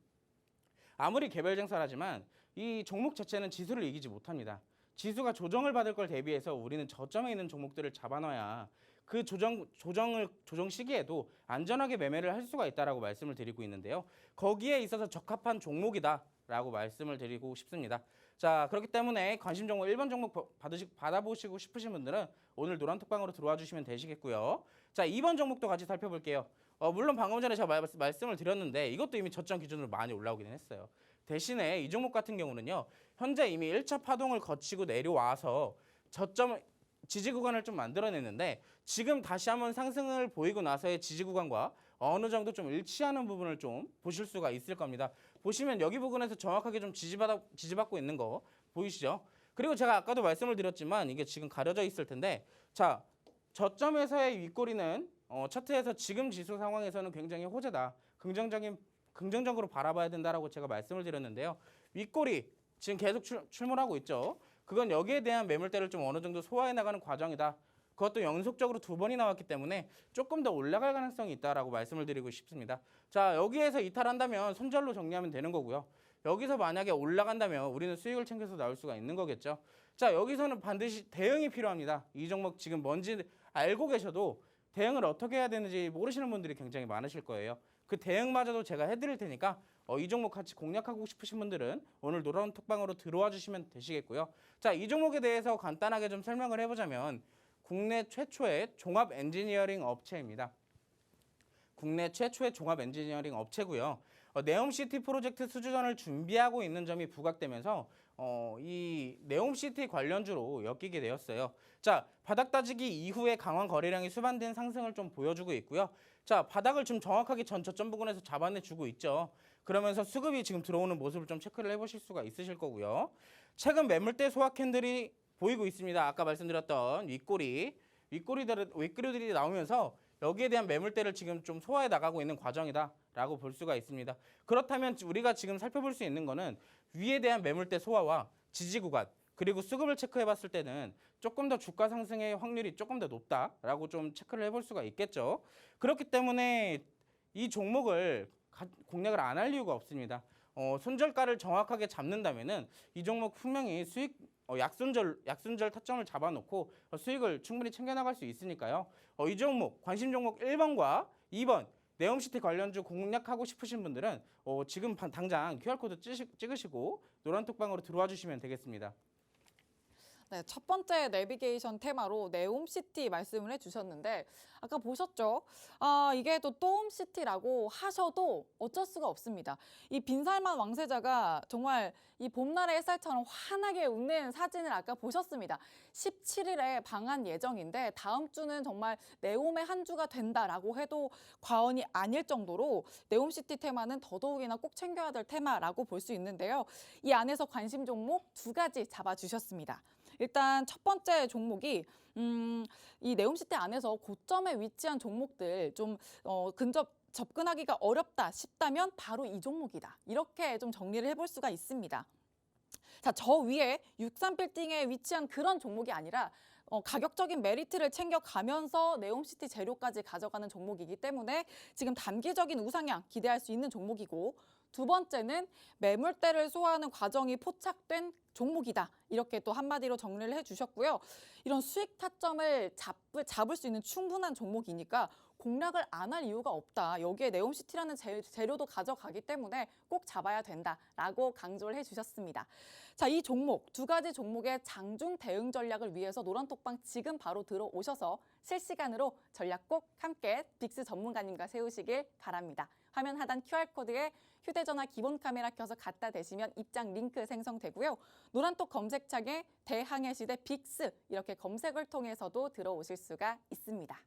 아무리 개별 쟁설하지만 이 종목 자체는 지수를 이기지 못합니다. 지수가 조정을 받을 걸 대비해서 우리는 저점에 있는 종목들을 잡아놔야 그 조정 시기에도 안전하게 매매를 할 수가 있다라고 말씀을 드리고 있는데요. 거기에 있어서 적합한 종목이다라고 말씀을 드리고 싶습니다. 자, 그렇기 때문에 관심 종목 1번 종목 받아보시고 싶으신 분들은 오늘 노란톡방으로 들어와 주시면 되시겠고요. 자, 2번 종목도 같이 살펴볼게요. 물론 방금 전에 제가 말씀을 드렸는데 이것도 이미 저점 기준으로 많이 올라오기는 했어요. 대신에 이 종목 같은 경우는요. 현재 이미 1차 파동을 거치고 내려와서 저점 지지 구간을 좀 만들어냈는데 지금 다시 한번 상승을 보이고 나서의 지지 구간과 어느 정도 좀 일치하는 부분을 좀 보실 수가 있을 겁니다. 보시면 여기 부분에서 정확하게 좀 지지받고 있는 거 보이시죠? 그리고 제가 아까도 말씀을 드렸지만 이게 지금 가려져 있을 텐데 자, 저점에서의 윗꼬리는 차트에서 지금 지수 상황에서는 굉장히 호재다. 긍정적으로 바라봐야 된다라고 제가 말씀을 드렸는데요. 윗꼬리 지금 계속 출몰하고 있죠. 그건 여기에 대한 매물대를 좀 어느 정도 소화해 나가는 과정이다. 그것도 연속적으로 2번이 나왔기 때문에 조금 더 올라갈 가능성이 있다라고 말씀을 드리고 싶습니다. 자, 여기에서 이탈한다면 손절로 정리하면 되는 거고요. 여기서 만약에 올라간다면 우리는 수익을 챙겨서 나올 수가 있는 거겠죠. 자, 여기서는 반드시 대응이 필요합니다. 이 종목 지금 뭔지 알고 계셔도 대응을 어떻게 해야 되는지 모르시는 분들이 굉장히 많으실 거예요. 그 대응마저도 제가 해드릴 테니까 이 종목 같이 공략하고 싶으신 분들은 오늘 노란 톡방으로 들어와 주시면 되시겠고요. 자, 이 종목에 대해서 간단하게 좀 설명을 해보자면 국내 최초의 종합 엔지니어링 업체입니다. 국내 최초의 종합 엔지니어링 업체고요. 네옴시티 프로젝트 수주전을 준비하고 있는 점이 부각되면서 이 네옴시티 관련주로 엮이게 되었어요. 자, 바닥 따지기 이후에 강한 거래량이 수반된 상승을 좀 보여주고 있고요. 자, 바닥을 좀 정확하게 전 저점 부근에서 잡아내주고 있죠. 그러면서 수급이 지금 들어오는 모습을 좀 체크를 해보실 수가 있으실 거고요. 최근 매물대 소화 캔들이 보이고 있습니다. 아까 말씀드렸던 윗꼬리들이 나오면서 여기에 대한 매물대를 지금 좀 소화해 나가고 있는 과정이다라고 볼 수가 있습니다. 그렇다면 우리가 지금 살펴볼 수 있는 거는 위에 대한 매물대 소화와 지지 구간 그리고 수급을 체크해 봤을 때는 조금 더 주가 상승의 확률이 조금 더 높다라고 좀 체크를 해볼 수가 있겠죠. 그렇기 때문에 이 종목을 공략을 안 할 이유가 없습니다. 손절가를 정확하게 잡는다면은 이 종목 분명히 수익 약손절 타점을 잡아놓고 수익을 충분히 챙겨나갈 수 있으니까요. 이 종목 관심 종목 1번과 2번 네옴시티 관련주 공략하고 싶으신 분들은 지금 당장 QR코드 찍으시고 노란톡방으로 들어와 주시면 되겠습니다. 네, 첫 번째 내비게이션 테마로 네옴시티 말씀을 해주셨는데 아까 보셨죠? 이게 또 또옴시티라고 하셔도 어쩔 수가 없습니다. 이 빈살만 왕세자가 정말 이 봄날의 햇살처럼 환하게 웃는 사진을 아까 보셨습니다. 17일에 방한 예정인데 다음 주는 정말 네옴의 한 주가 된다라고 해도 과언이 아닐 정도로 네옴시티 테마는 더더욱이나 꼭 챙겨야 될 테마라고 볼 수 있는데요. 이 안에서 관심 종목 2가지 잡아주셨습니다. 일단 첫 번째 종목이 이 네옴시티 안에서 고점에 위치한 종목들 좀 접근하기가 어렵다 싶다면 바로 이 종목이다. 이렇게 좀 정리를 해볼 수가 있습니다. 자, 저 위에 63빌딩에 위치한 그런 종목이 아니라 가격적인 메리트를 챙겨가면서 네옴시티 재료까지 가져가는 종목이기 때문에 지금 단기적인 우상향 기대할 수 있는 종목이고 두 번째는 매물대를 소화하는 과정이 포착된 종목이다. 이렇게 또 한마디로 정리를 해주셨고요. 이런 수익 타점을 잡을 수 있는 충분한 종목이니까 공략을 안 할 이유가 없다. 여기에 네옴시티라는 재료도 가져가기 때문에 꼭 잡아야 된다라고 강조를 해주셨습니다. 자, 이 종목, 2가지 종목의 장중 대응 전략을 위해서 노란톡방 지금 바로 들어오셔서 실시간으로 전략 꼭 함께 빅스 전문가님과 세우시길 바랍니다. 화면 하단 QR코드에 휴대전화 기본 카메라 켜서 갖다 대시면 입장 링크 생성되고요. 노란톡 검색창에 대항해 시대 빅스 이렇게 검색을 통해서도 들어오실 수가 있습니다.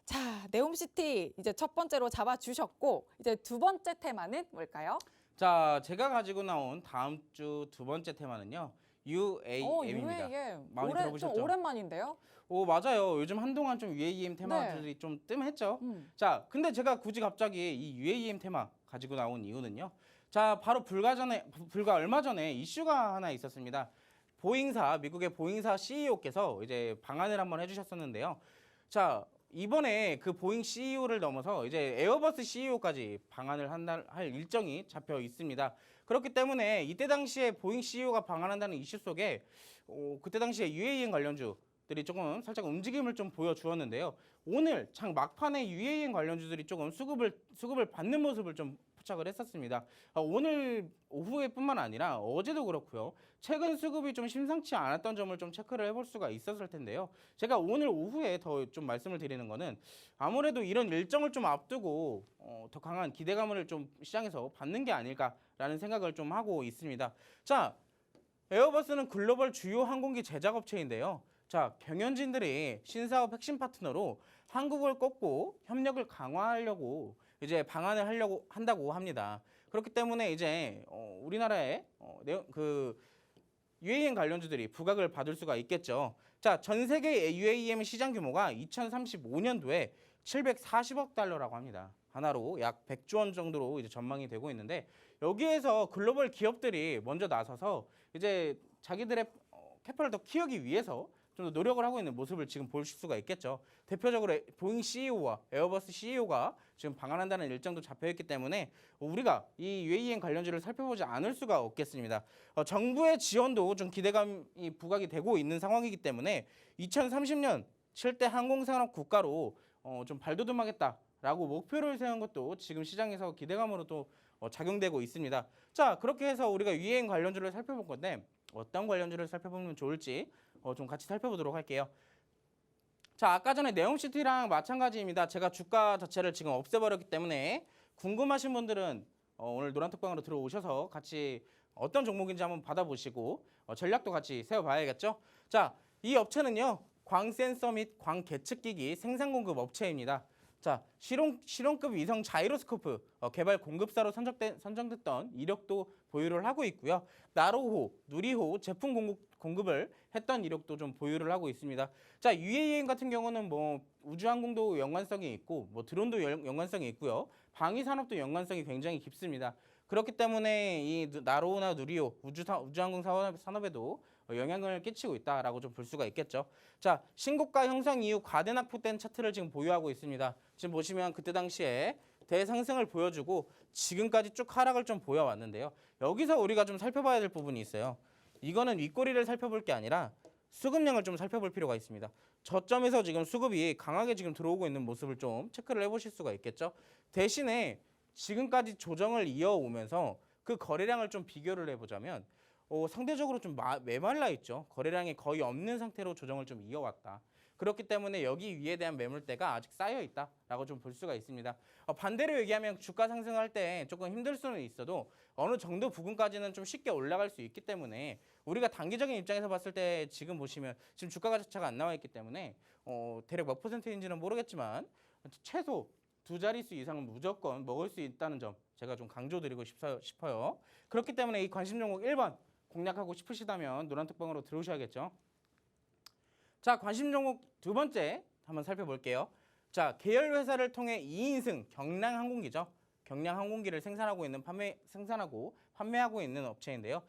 자, 네옴시티 이제 첫 번째로 잡아주셨고 이제 두 번째 테마는 뭘까요? 자, 제가 가지고 나온 다음 주 2번째 테마는요. UAM입니다. UAM. 많이 들어보셨죠? 좀 오랜만인데요? 맞아요. 요즘 한동안 좀 UAM 테마들이 좀 뜸했죠. 자, 근데 제가 굳이 갑자기 이 UAM 테마 가지고 나온 이유는요. 자, 바로 불과 얼마 전에 이슈가 하나 있었습니다. 미국의 보잉사 CEO께서 이제 방한을 한번 해주셨었는데요. 자, 이번에 그 보잉 CEO를 넘어서 이제 에어버스 CEO까지 방한을 할 일정이 잡혀 있습니다. 그렇기 때문에 이때 당시에 보잉 CEO가 방한한다는 이슈 속에 그때 당시에 UAM 관련주들이 조금 살짝 움직임을 좀 보여주었는데요. 오늘 장 막판에 UAM 관련주들이 조금 수급을 받는 모습을 좀 포착을 했었습니다. 오늘 오후에뿐만 아니라 어제도 그렇고요. 최근 수급이 좀 심상치 않았던 점을 좀 체크를 해볼 수가 있었을 텐데요. 제가 오늘 오후에 더 좀 말씀을 드리는 거는 아무래도 이런 일정을 좀 앞두고 더 강한 기대감을 좀 시장에서 받는 게 아닐까라는 생각을 좀 하고 있습니다. 자, 에어버스는 글로벌 주요 항공기 제작업체인데요. 자, 경영진들이 신사업 핵심 파트너로 한국을 꺾고 협력을 강화하려고 이제 방안을 하려고 한다고 합니다. 그렇기 때문에 이제 우리나라의 그 UAM 관련주들이 부각을 받을 수가 있겠죠. 자, 전 세계 UAM 시장 규모가 2035년도에 740억 달러라고 합니다. 하나로 약 100조 원 정도로 이제 전망이 되고 있는데 여기에서 글로벌 기업들이 먼저 나서서 이제 자기들의 캐파를 더 키우기 위해서 좀 더 노력을 하고 있는 모습을 지금 볼 수가 있겠죠. 대표적으로 보잉 CEO와 에어버스 CEO가 지금 방한한다는 일정도 잡혀 있기 때문에 우리가 이 UAM 관련주를 살펴보지 않을 수가 없겠습니다. 정부의 지원도 좀 기대감이 부각이 되고 있는 상황이기 때문에 2030년 7대 항공산업 국가로 좀 발돋움하겠다라고 목표를 세운 것도 지금 시장에서 기대감으로 또 작용되고 있습니다. 자, 그렇게 해서 우리가 UAM 관련주를 살펴볼 건데 어떤 관련주를 살펴보면 좋을지 좀 같이 살펴보도록 할게요. 자, 아까 전에 네옴시티랑 마찬가지입니다. 제가 주가 자체를 지금 없애버렸기 때문에 궁금하신 분들은 오늘 노란톡방으로 들어오셔서 같이 어떤 종목인지 한번 받아보시고 전략도 같이 세워봐야겠죠. 자, 이 업체는요. 광센서 및 광계측기기 생산 공급 업체입니다. 자, 실용급 위성 자이로스코프 개발 공급사로 선정됐던 이력도 보유를 하고 있고요. 나로호, 누리호 제품 공급을 했던 이력도 좀 보유를 하고 있습니다. 자, UAM 같은 경우는 뭐 우주항공도 연관성이 있고 뭐 드론도 연관성이 있고요. 방위 산업도 연관성이 굉장히 깊습니다. 그렇기 때문에 이 나로호나 누리호 우주항공 산업에도 영향을 끼치고 있다라고 좀 볼 수가 있겠죠. 자, 신고가 형성 이후 과대납폭된 차트를 지금 보유하고 있습니다. 지금 보시면 그때 당시에 대상승을 보여주고 지금까지 쭉 하락을 좀 보여왔는데요. 여기서 우리가 좀 살펴봐야 될 부분이 있어요. 이거는 윗꼬리를 살펴볼 게 아니라 수급량을 좀 살펴볼 필요가 있습니다. 저점에서 지금 수급이 강하게 지금 들어오고 있는 모습을 좀 체크를 해보실 수가 있겠죠. 대신에 지금까지 조정을 이어오면서 그 거래량을 좀 비교를 해보자면 상대적으로 좀 메말라 있죠. 거래량이 거의 없는 상태로 조정을 좀 이어왔다. 그렇기 때문에 여기 위에 대한 매물대가 아직 쌓여 있다라고 좀 볼 수가 있습니다. 반대로 얘기하면 주가 상승할 때 조금 힘들 수는 있어도 어느 정도 부분까지는 좀 쉽게 올라갈 수 있기 때문에 우리가 단기적인 입장에서 봤을 때 지금 보시면 지금 주가 자체가 안 나와 있기 때문에 대략 몇 %인지는 모르겠지만 최소 두 자릿수 이상은 무조건 먹을 수 있다는 점 제가 좀 강조드리고 싶어요. 그렇기 때문에 이 관심 종목 1번 공략하고 싶으시다면 노란톡방으로 들어오셔야겠죠. 자, 관심 종목 두 번째 한번 살펴볼게요. 자, 계열 회사를 통해 2인승 경량항공기죠. 경량항공기를 생산하고 판매하고 있는 업체인데요.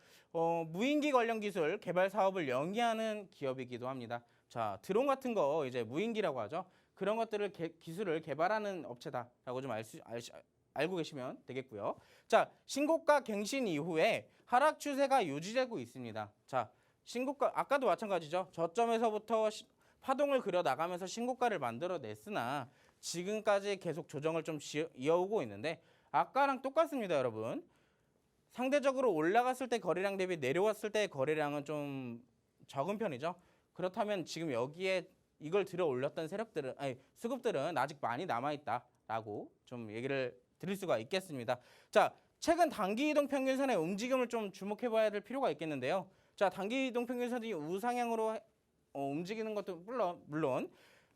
무인기 관련 기술 개발 사업을 영위하는 기업이기도 합니다. 자, 드론 같은 거 이제 무인기라고 하죠. 그런 것들을 기술을 개발하는 업체다라고 좀 알고 계시면 되겠고요. 자, 신고가 갱신 이후에 하락 추세가 유지되고 있습니다. 자, 신고가 아까도 마찬가지죠. 저점에서부터 파동을 그려 나가면서 신고가를 만들어냈으나 지금까지 계속 조정을 좀 이어오고 있는데 아까랑 똑같습니다, 여러분. 상대적으로 올라갔을 때 거래량 대비 내려왔을 때 거래량은 좀 적은 편이죠. 그렇다면 지금 여기에 이걸 들어 올렸던 수급들은 아직 많이 남아있다라고 좀 얘기를 드릴 수가 있겠습니다. 자, 최근 단기 이동 평균선의 움직임을 좀 주목해 봐야 될 필요가 있겠는데요. 자, 단기 이동 평균선이 우상향으로 움직이는 것도 물론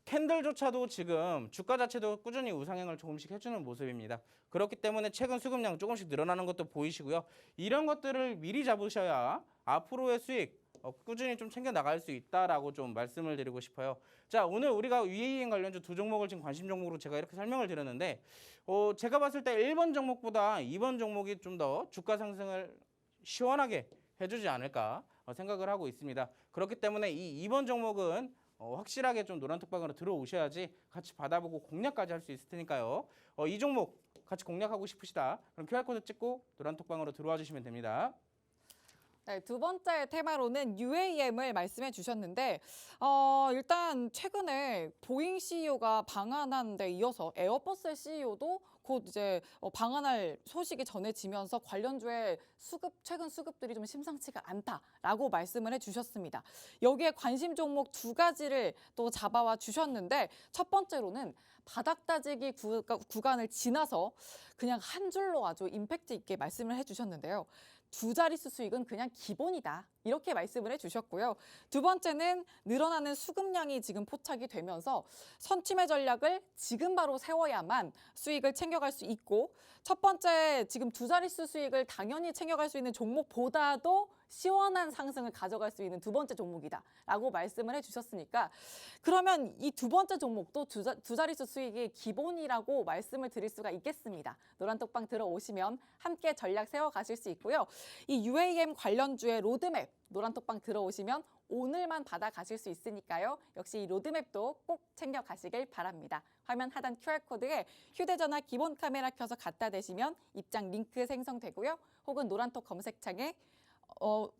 캔들조차도 지금 주가 자체도 꾸준히 우상향을 조금씩 해주는 모습입니다. 그렇기 때문에 최근 수급량 조금씩 늘어나는 것도 보이시고요. 이런 것들을 미리 잡으셔야 앞으로의 수익 꾸준히 좀 챙겨 나갈 수 있다라고 좀 말씀을 드리고 싶어요. 자, 오늘 우리가 UAM 관련주 두 종목을 지금 관심 종목으로 제가 이렇게 설명을 드렸는데 제가 봤을 때 1번 종목보다 2번 종목이 좀 더 주가 상승을 시원하게 해주지 않을까 생각을 하고 있습니다. 그렇기 때문에 이 2번 종목은 확실하게 좀 노란톡방으로 들어오셔야지 같이 받아보고 공략까지 할 수 있을 테니까요. 이 종목 같이 공략하고 싶으시다. 그럼 QR코드 찍고 노란톡방으로 들어와 주시면 됩니다. 네, 두 번째 테마로는 UAM을 말씀해 주셨는데 일단 최근에 보잉 CEO가 방한한 데 이어서 에어버스의 CEO도 곧 이제 방한할 소식이 전해지면서 관련주의 최근 수급들이 좀 심상치가 않다라고 말씀을 해주셨습니다. 여기에 관심 종목 두 가지를 또 잡아와 주셨는데 첫 번째로는 바닥 다지기 구간을 지나서 그냥 한 줄로 아주 임팩트 있게 말씀을 해주셨는데요. 두 자릿수 수익은 그냥 기본이다. 이렇게 말씀을 해주셨고요. 두 번째는 늘어나는 수급량이 지금 포착이 되면서 선취매 전략을 지금 바로 세워야만 수익을 챙겨갈 수 있고, 첫 번째 지금 두 자릿수 수익을 당연히 챙겨갈 수 있는 종목보다도 시원한 상승을 가져갈 수 있는 두 번째 종목이다라고 말씀을 해주셨으니까, 그러면 이 두 번째 종목도 두 자릿수 수익이 기본이라고 말씀을 드릴 수가 있겠습니다. 노란톡방 들어오시면 함께 전략 세워가실 수 있고요. 이 UAM 관련주의 로드맵 노란톡방 들어오시면 오늘만 받아가실 수 있으니까요. 역시 이 로드맵도 꼭 챙겨가시길 바랍니다. 화면 하단 QR코드에 휴대전화 기본 카메라 켜서 갖다 대시면 입장 링크 생성되고요. 혹은 노란톡 검색창에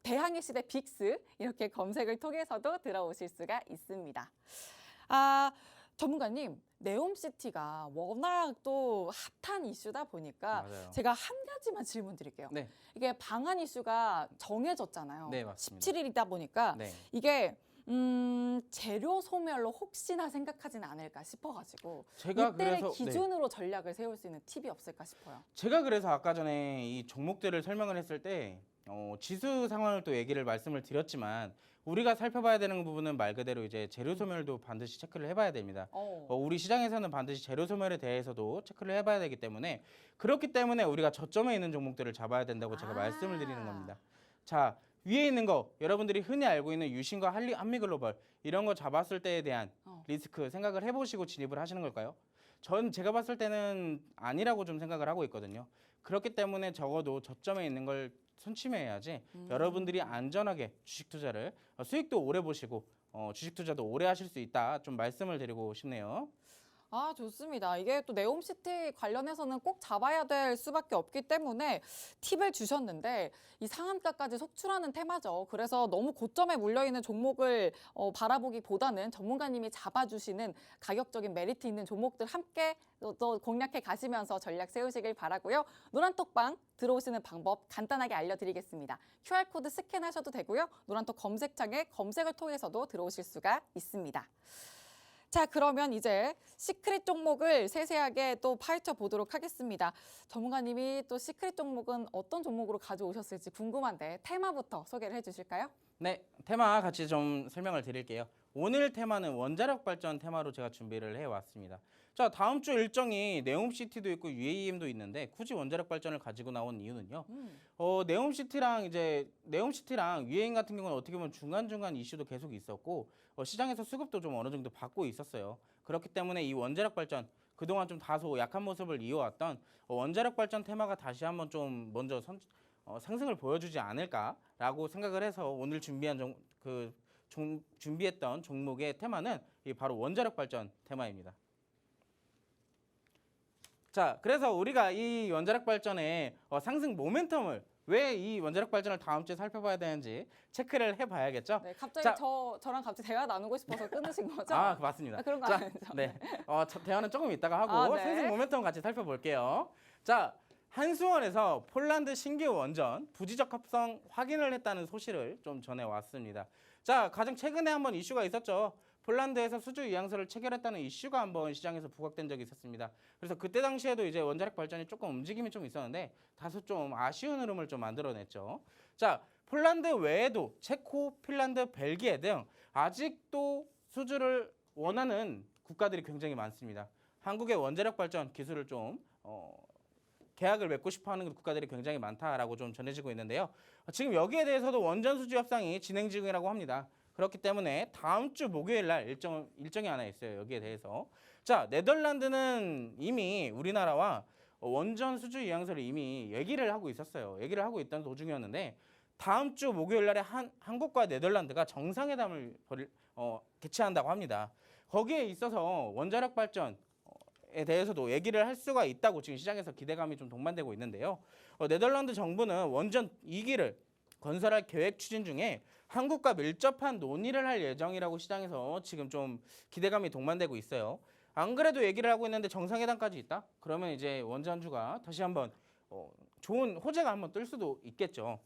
대항해 시대 빅스 이렇게 검색을 통해서도 들어오실 수가 있습니다. 전문가님, 네옴시티가 워낙 또 핫한 이슈다 보니까 맞아요. 제가 한 가지만 질문 드릴게요. 네. 이게 방한 이슈가 정해졌잖아요. 네, 맞습니다. 17일이다 보니까 네. 이게 재료 소멸로 혹시나 생각하진 않을까 싶어가지고 제가 이때를 그래서 기준으로 전략을 세울 수 있는 팁이 없을까 싶어요. 제가 그래서 아까 전에 이 종목들을 설명을 했을 때 지수 상황을 또 말씀을 드렸지만, 우리가 살펴봐야 되는 부분은 말 그대로 이제 재료 소멸도 반드시 체크를 해봐야 됩니다. 우리 시장에서는 반드시 재료 소멸에 대해서도 체크를 해봐야 되기 때문에, 그렇기 때문에 우리가 저점에 있는 종목들을 잡아야 된다고 제가 말씀을 드리는 겁니다. 자, 위에 있는 거 여러분들이 흔히 알고 있는 유신과 한미글로벌 이런 거 잡았을 때에 대한 리스크 생각을 해보시고 진입을 하시는 걸까요? 제가 봤을 때는 아니라고 좀 생각을 하고 있거든요. 그렇기 때문에 적어도 저점에 있는 걸 선취매해야지 여러분들이 안전하게 주식 투자를 수익도 오래 보시고 주식 투자도 오래 하실 수 있다, 좀 말씀을 드리고 싶네요. 좋습니다. 이게 또 네옴시티 관련해서는 꼭 잡아야 될 수밖에 없기 때문에 팁을 주셨는데, 이 상한가까지 속출하는 테마죠. 그래서 너무 고점에 물려있는 종목을 바라보기보다는 전문가님이 잡아주시는 가격적인 메리트 있는 종목들 함께 또 공략해 가시면서 전략 세우시길 바라고요. 노란톡방 들어오시는 방법 간단하게 알려드리겠습니다. QR코드 스캔하셔도 되고요. 노란톡 검색창에 검색을 통해서도 들어오실 수가 있습니다. 자, 그러면 이제 시크릿 종목을 세세하게 또 파헤쳐 보도록 하겠습니다. 전문가님이 또 시크릿 종목은 어떤 종목으로 가져오셨을지 궁금한데 테마부터 소개를 해주실까요? 네, 테마 같이 좀 설명을 드릴게요. 오늘 테마는 원자력 발전 테마로 제가 준비를 해왔습니다. 자, 다음 주 일정이 네옴시티도 있고 UAM도 있는데 굳이 원자력 발전을 가지고 나온 이유는요. 네옴시티랑 UAM 같은 경우는 어떻게 보면 중간중간 이슈도 계속 있었고 시장에서 수급도 좀 어느 정도 받고 있었어요. 그렇기 때문에 이 원자력 발전, 그동안 좀 다소 약한 모습을 이어왔던 원자력 발전 테마가 다시 한번 좀 먼저 상승을 보여주지 않을까라고 생각을 해서 오늘 준비했던 종목의 테마는 바로 원자력 발전 테마입니다. 자, 그래서 우리가 이 원자력 발전의 상승 모멘텀을, 왜 이 원자력 발전을 다음 주에 살펴봐야 되는지 체크를 해봐야겠죠? 네, 갑자기 자, 저랑 같이 대화 나누고 싶어서 끊으신 거죠? 맞습니다. 그런 거 자, 아니죠? 네, 대화는 조금 이따가 하고 네. 상승 모멘텀 같이 살펴볼게요. 자, 한수원에서 폴란드 신규 원전 부지적 합성 확인을 했다는 소식을 좀 전해왔습니다. 자, 가장 최근에 한번 이슈가 있었죠. 폴란드에서 수주 이양서를 체결했다는 이슈가 한번 시장에서 부각된 적이 있었습니다. 그래서 그때 당시에도 이제 원자력 발전이 조금 움직임이 좀 있었는데 다소 좀 아쉬운 흐름을 좀 만들어냈죠. 자, 폴란드 외에도 체코, 핀란드, 벨기에 등 아직도 수주를 원하는 국가들이 굉장히 많습니다. 한국의 원자력 발전 기술을 좀 계약을 맺고 싶어하는 국가들이 굉장히 많다라고 좀 전해지고 있는데요. 지금 여기에 대해서도 원전 수주 협상이 진행 중이라고 합니다. 그렇기 때문에 다음 주 목요일 날 일정이 하나 있어요. 여기에 대해서. 자, 네덜란드는 이미 우리나라와 원전 수주 이양서를 이미 얘기를 하고 있었어요. 얘기를 하고 있던 도중이었는데 다음 주 목요일 날에 한국과 네덜란드가 정상회담을 개최한다고 합니다. 거기에 있어서 원자력 발전에 대해서도 얘기를 할 수가 있다고 지금 시장에서 기대감이 좀 동반되고 있는데요. 네덜란드 정부는 원전 2기를 건설할 계획 추진 중에 한국과 밀접한 논의를 할 예정이라고 시장에서 지금 좀 기대감이 동반되고 있어요. 안 그래도 얘기를 하고 있는데 정상회담까지 있다? 그러면 이제 원전주가 다시 한번 좋은 호재가 한번 뜰 수도 있겠죠.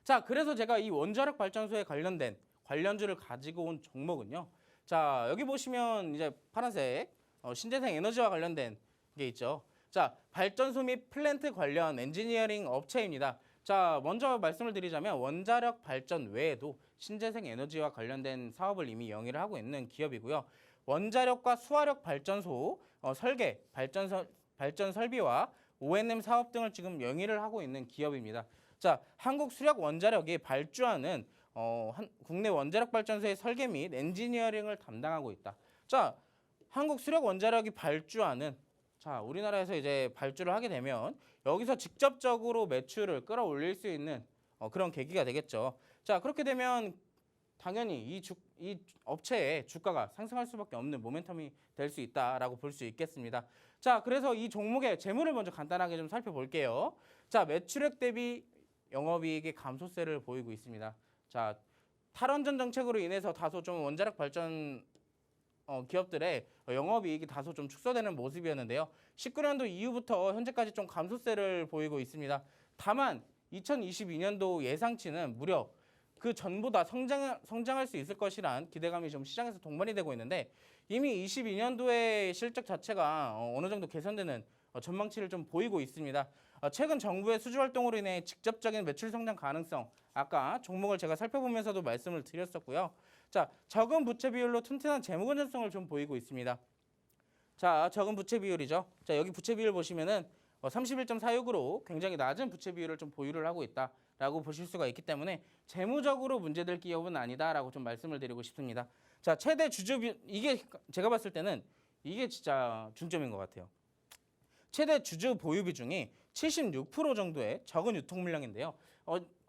자, 그래서 제가 이 원자력 발전소에 관련된 관련주를 가지고 온 종목은요. 자, 여기 보시면 이제 파란색 신재생 에너지와 관련된 게 있죠. 자, 발전소 및 플랜트 관련 엔지니어링 업체입니다. 자, 먼저 말씀을 드리자면 원자력 발전 외에도 신재생 에너지와 관련된 사업을 이미 영위를 하고 있는 기업이고요. 원자력과 수화력 발전소 설계, 발전 설비와 O&M 사업 등을 지금 영위를 하고 있는 기업입니다. 자, 한국수력원자력이 발주하는 국내 원자력 발전소의 설계 및 엔지니어링을 담당하고 있다. 자, 한국수력원자력이 발주하는 우리나라에서 이제 발주를 하게 되면 여기서 직접적으로 매출을 끌어올릴 수 있는 그런 계기가 되겠죠. 자, 그렇게 되면 당연히 이 업체의 주가가 상승할 수밖에 없는 모멘텀이 될 수 있다라고 볼 수 있겠습니다. 자, 그래서 이 종목의 재물을 먼저 간단하게 좀 살펴볼게요. 자, 매출액 대비 영업이익의 감소세를 보이고 있습니다. 자, 탈원전 정책으로 인해서 다소 좀 원자력 발전 기업들의 영업이익이 다소 좀 축소되는 모습이었는데요. 19년도 이후부터 현재까지 좀 감소세를 보이고 있습니다. 다만 2022년도 예상치는 무려 그 전보다 성장할 수 있을 것이란 기대감이 좀 시장에서 동반이 되고 있는데 이미 22년도의 실적 자체가 어느 정도 개선되는 전망치를 좀 보이고 있습니다. 최근 정부의 수주 활동으로 인해 직접적인 매출 성장 가능성, 아까 종목을 제가 살펴보면서도 말씀을 드렸었고요. 자, 적은 부채 비율로 튼튼한 재무 건전성을 좀 보이고 있습니다. 자, 적은 부채 비율이죠. 자, 여기 부채 비율 보시면은 31.46으로 굉장히 낮은 부채 비율을 좀 보유를 하고 있다라고 보실 수가 있기 때문에 재무적으로 문제될 기업은 아니다라고 좀 말씀을 드리고 싶습니다. 자, 최대 주주 이게 제가 봤을 때는 이게 진짜 중점인 것 같아요. 최대 주주 보유 비중이 76% 정도의 적은 유통 물량인데요.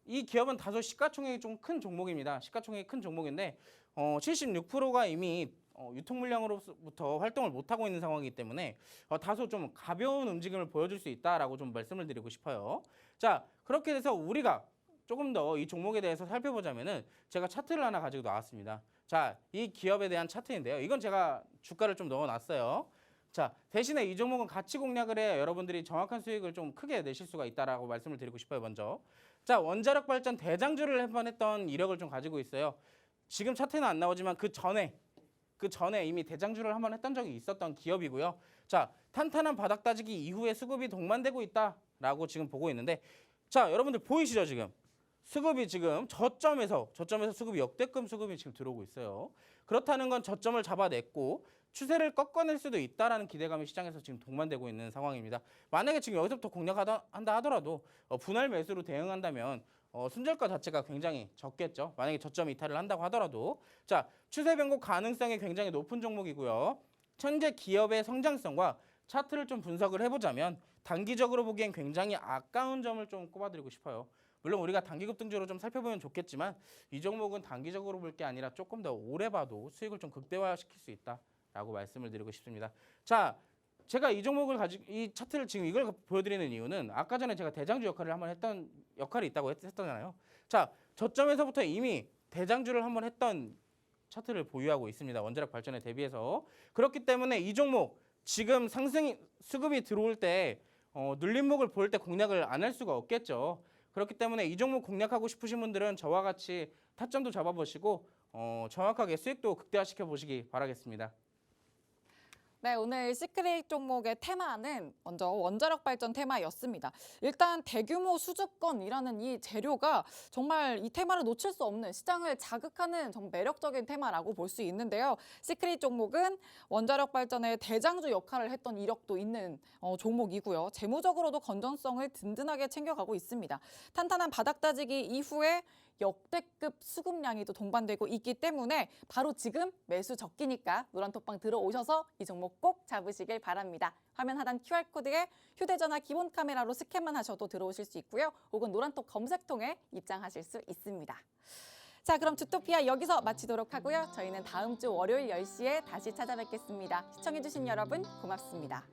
이 기업은 다소 시가총액이 좀 큰 종목입니다. 시가총액이 큰 종목인데 76%가 이미 유통 물량으로부터 활동을 못하고 있는 상황이기 때문에 다소 좀 가벼운 움직임을 보여줄 수 있다라고 좀 말씀을 드리고 싶어요. 자, 그렇게 돼서 우리가 조금 더 이 종목에 대해서 살펴보자면은 제가 차트를 하나 가지고 나왔습니다. 자, 이 기업에 대한 차트인데요. 이건 제가 주가를 좀 넣어놨어요. 자, 대신에 이 종목은 가치 공략을 해야 여러분들이 정확한 수익을 좀 크게 내실 수가 있다라고 말씀을 드리고 싶어요. 먼저. 자, 원자력 발전 대장주를 한번 했던 이력을 좀 가지고 있어요. 지금 차트는 안 나오지만 그 전에 이미 대장주를 한번 했던 적이 있었던 기업이고요. 자, 탄탄한 바닥 다지기 이후에 수급이 동반되고 있다라고 지금 보고 있는데, 자, 여러분들 보이시죠 지금? 수급이 지금 저점에서 수급이 역대급 수급이 지금 들어오고 있어요. 그렇다는 건 저점을 잡아냈고 추세를 꺾어낼 수도 있다라는 기대감이 시장에서 지금 동반되고 있는 상황입니다. 만약에 지금 여기서부터 공략한다 하더라도 분할 매수로 대응한다면 순절가 자체가 굉장히 적겠죠. 만약에 저점 이탈을 한다고 하더라도. 자, 추세 변곡 가능성이 굉장히 높은 종목이고요. 현재 기업의 성장성과 차트를 좀 분석을 해보자면 단기적으로 보기엔 굉장히 아까운 점을 좀 꼽아드리고 싶어요. 물론 우리가 단기 급등주로 좀 살펴보면 좋겠지만 이 종목은 단기적으로 볼 게 아니라 조금 더 오래 봐도 수익을 좀 극대화시킬 수 있다라고 말씀을 드리고 싶습니다. 자, 제가 이 종목을 이 차트를 지금 이걸 보여드리는 이유는 아까 전에 제가 대장주 역할을 한번 했던 역할이 있다고 했잖아요. 자, 저점에서부터 이미 대장주를 한번 했던 차트를 보유하고 있습니다. 원자력 발전에 대비해서. 그렇기 때문에 이 종목 지금 수급이 들어올 때 눌림목을 볼 때 공략을 안 할 수가 없겠죠. 그렇기 때문에 이 종목 공략하고 싶으신 분들은 저와 같이 타점도 잡아보시고 정확하게 수익도 극대화시켜 보시기 바라겠습니다. 네, 오늘 시크릿 종목의 테마는 먼저 원자력 발전 테마였습니다. 일단 대규모 수주권이라는 이 재료가 정말 이 테마를 놓칠 수 없는 시장을 자극하는 정말 매력적인 테마라고 볼 수 있는데요. 시크릿 종목은 원자력 발전의 대장주 역할을 했던 이력도 있는 종목이고요. 재무적으로도 건전성을 든든하게 챙겨가고 있습니다. 탄탄한 바닥 다지기 이후에 역대급 수급량이 또 동반되고 있기 때문에 바로 지금 매수 적기니까 노란톡방 들어오셔서 이 종목 꼭 잡으시길 바랍니다. 화면 하단 QR코드에 휴대전화 기본 카메라로 스캔만 하셔도 들어오실 수 있고요. 혹은 노란톡 검색통에 입장하실 수 있습니다. 자, 그럼 주토피아 여기서 마치도록 하고요. 저희는 다음 주 월요일 10시에 다시 찾아뵙겠습니다. 시청해주신 여러분 고맙습니다.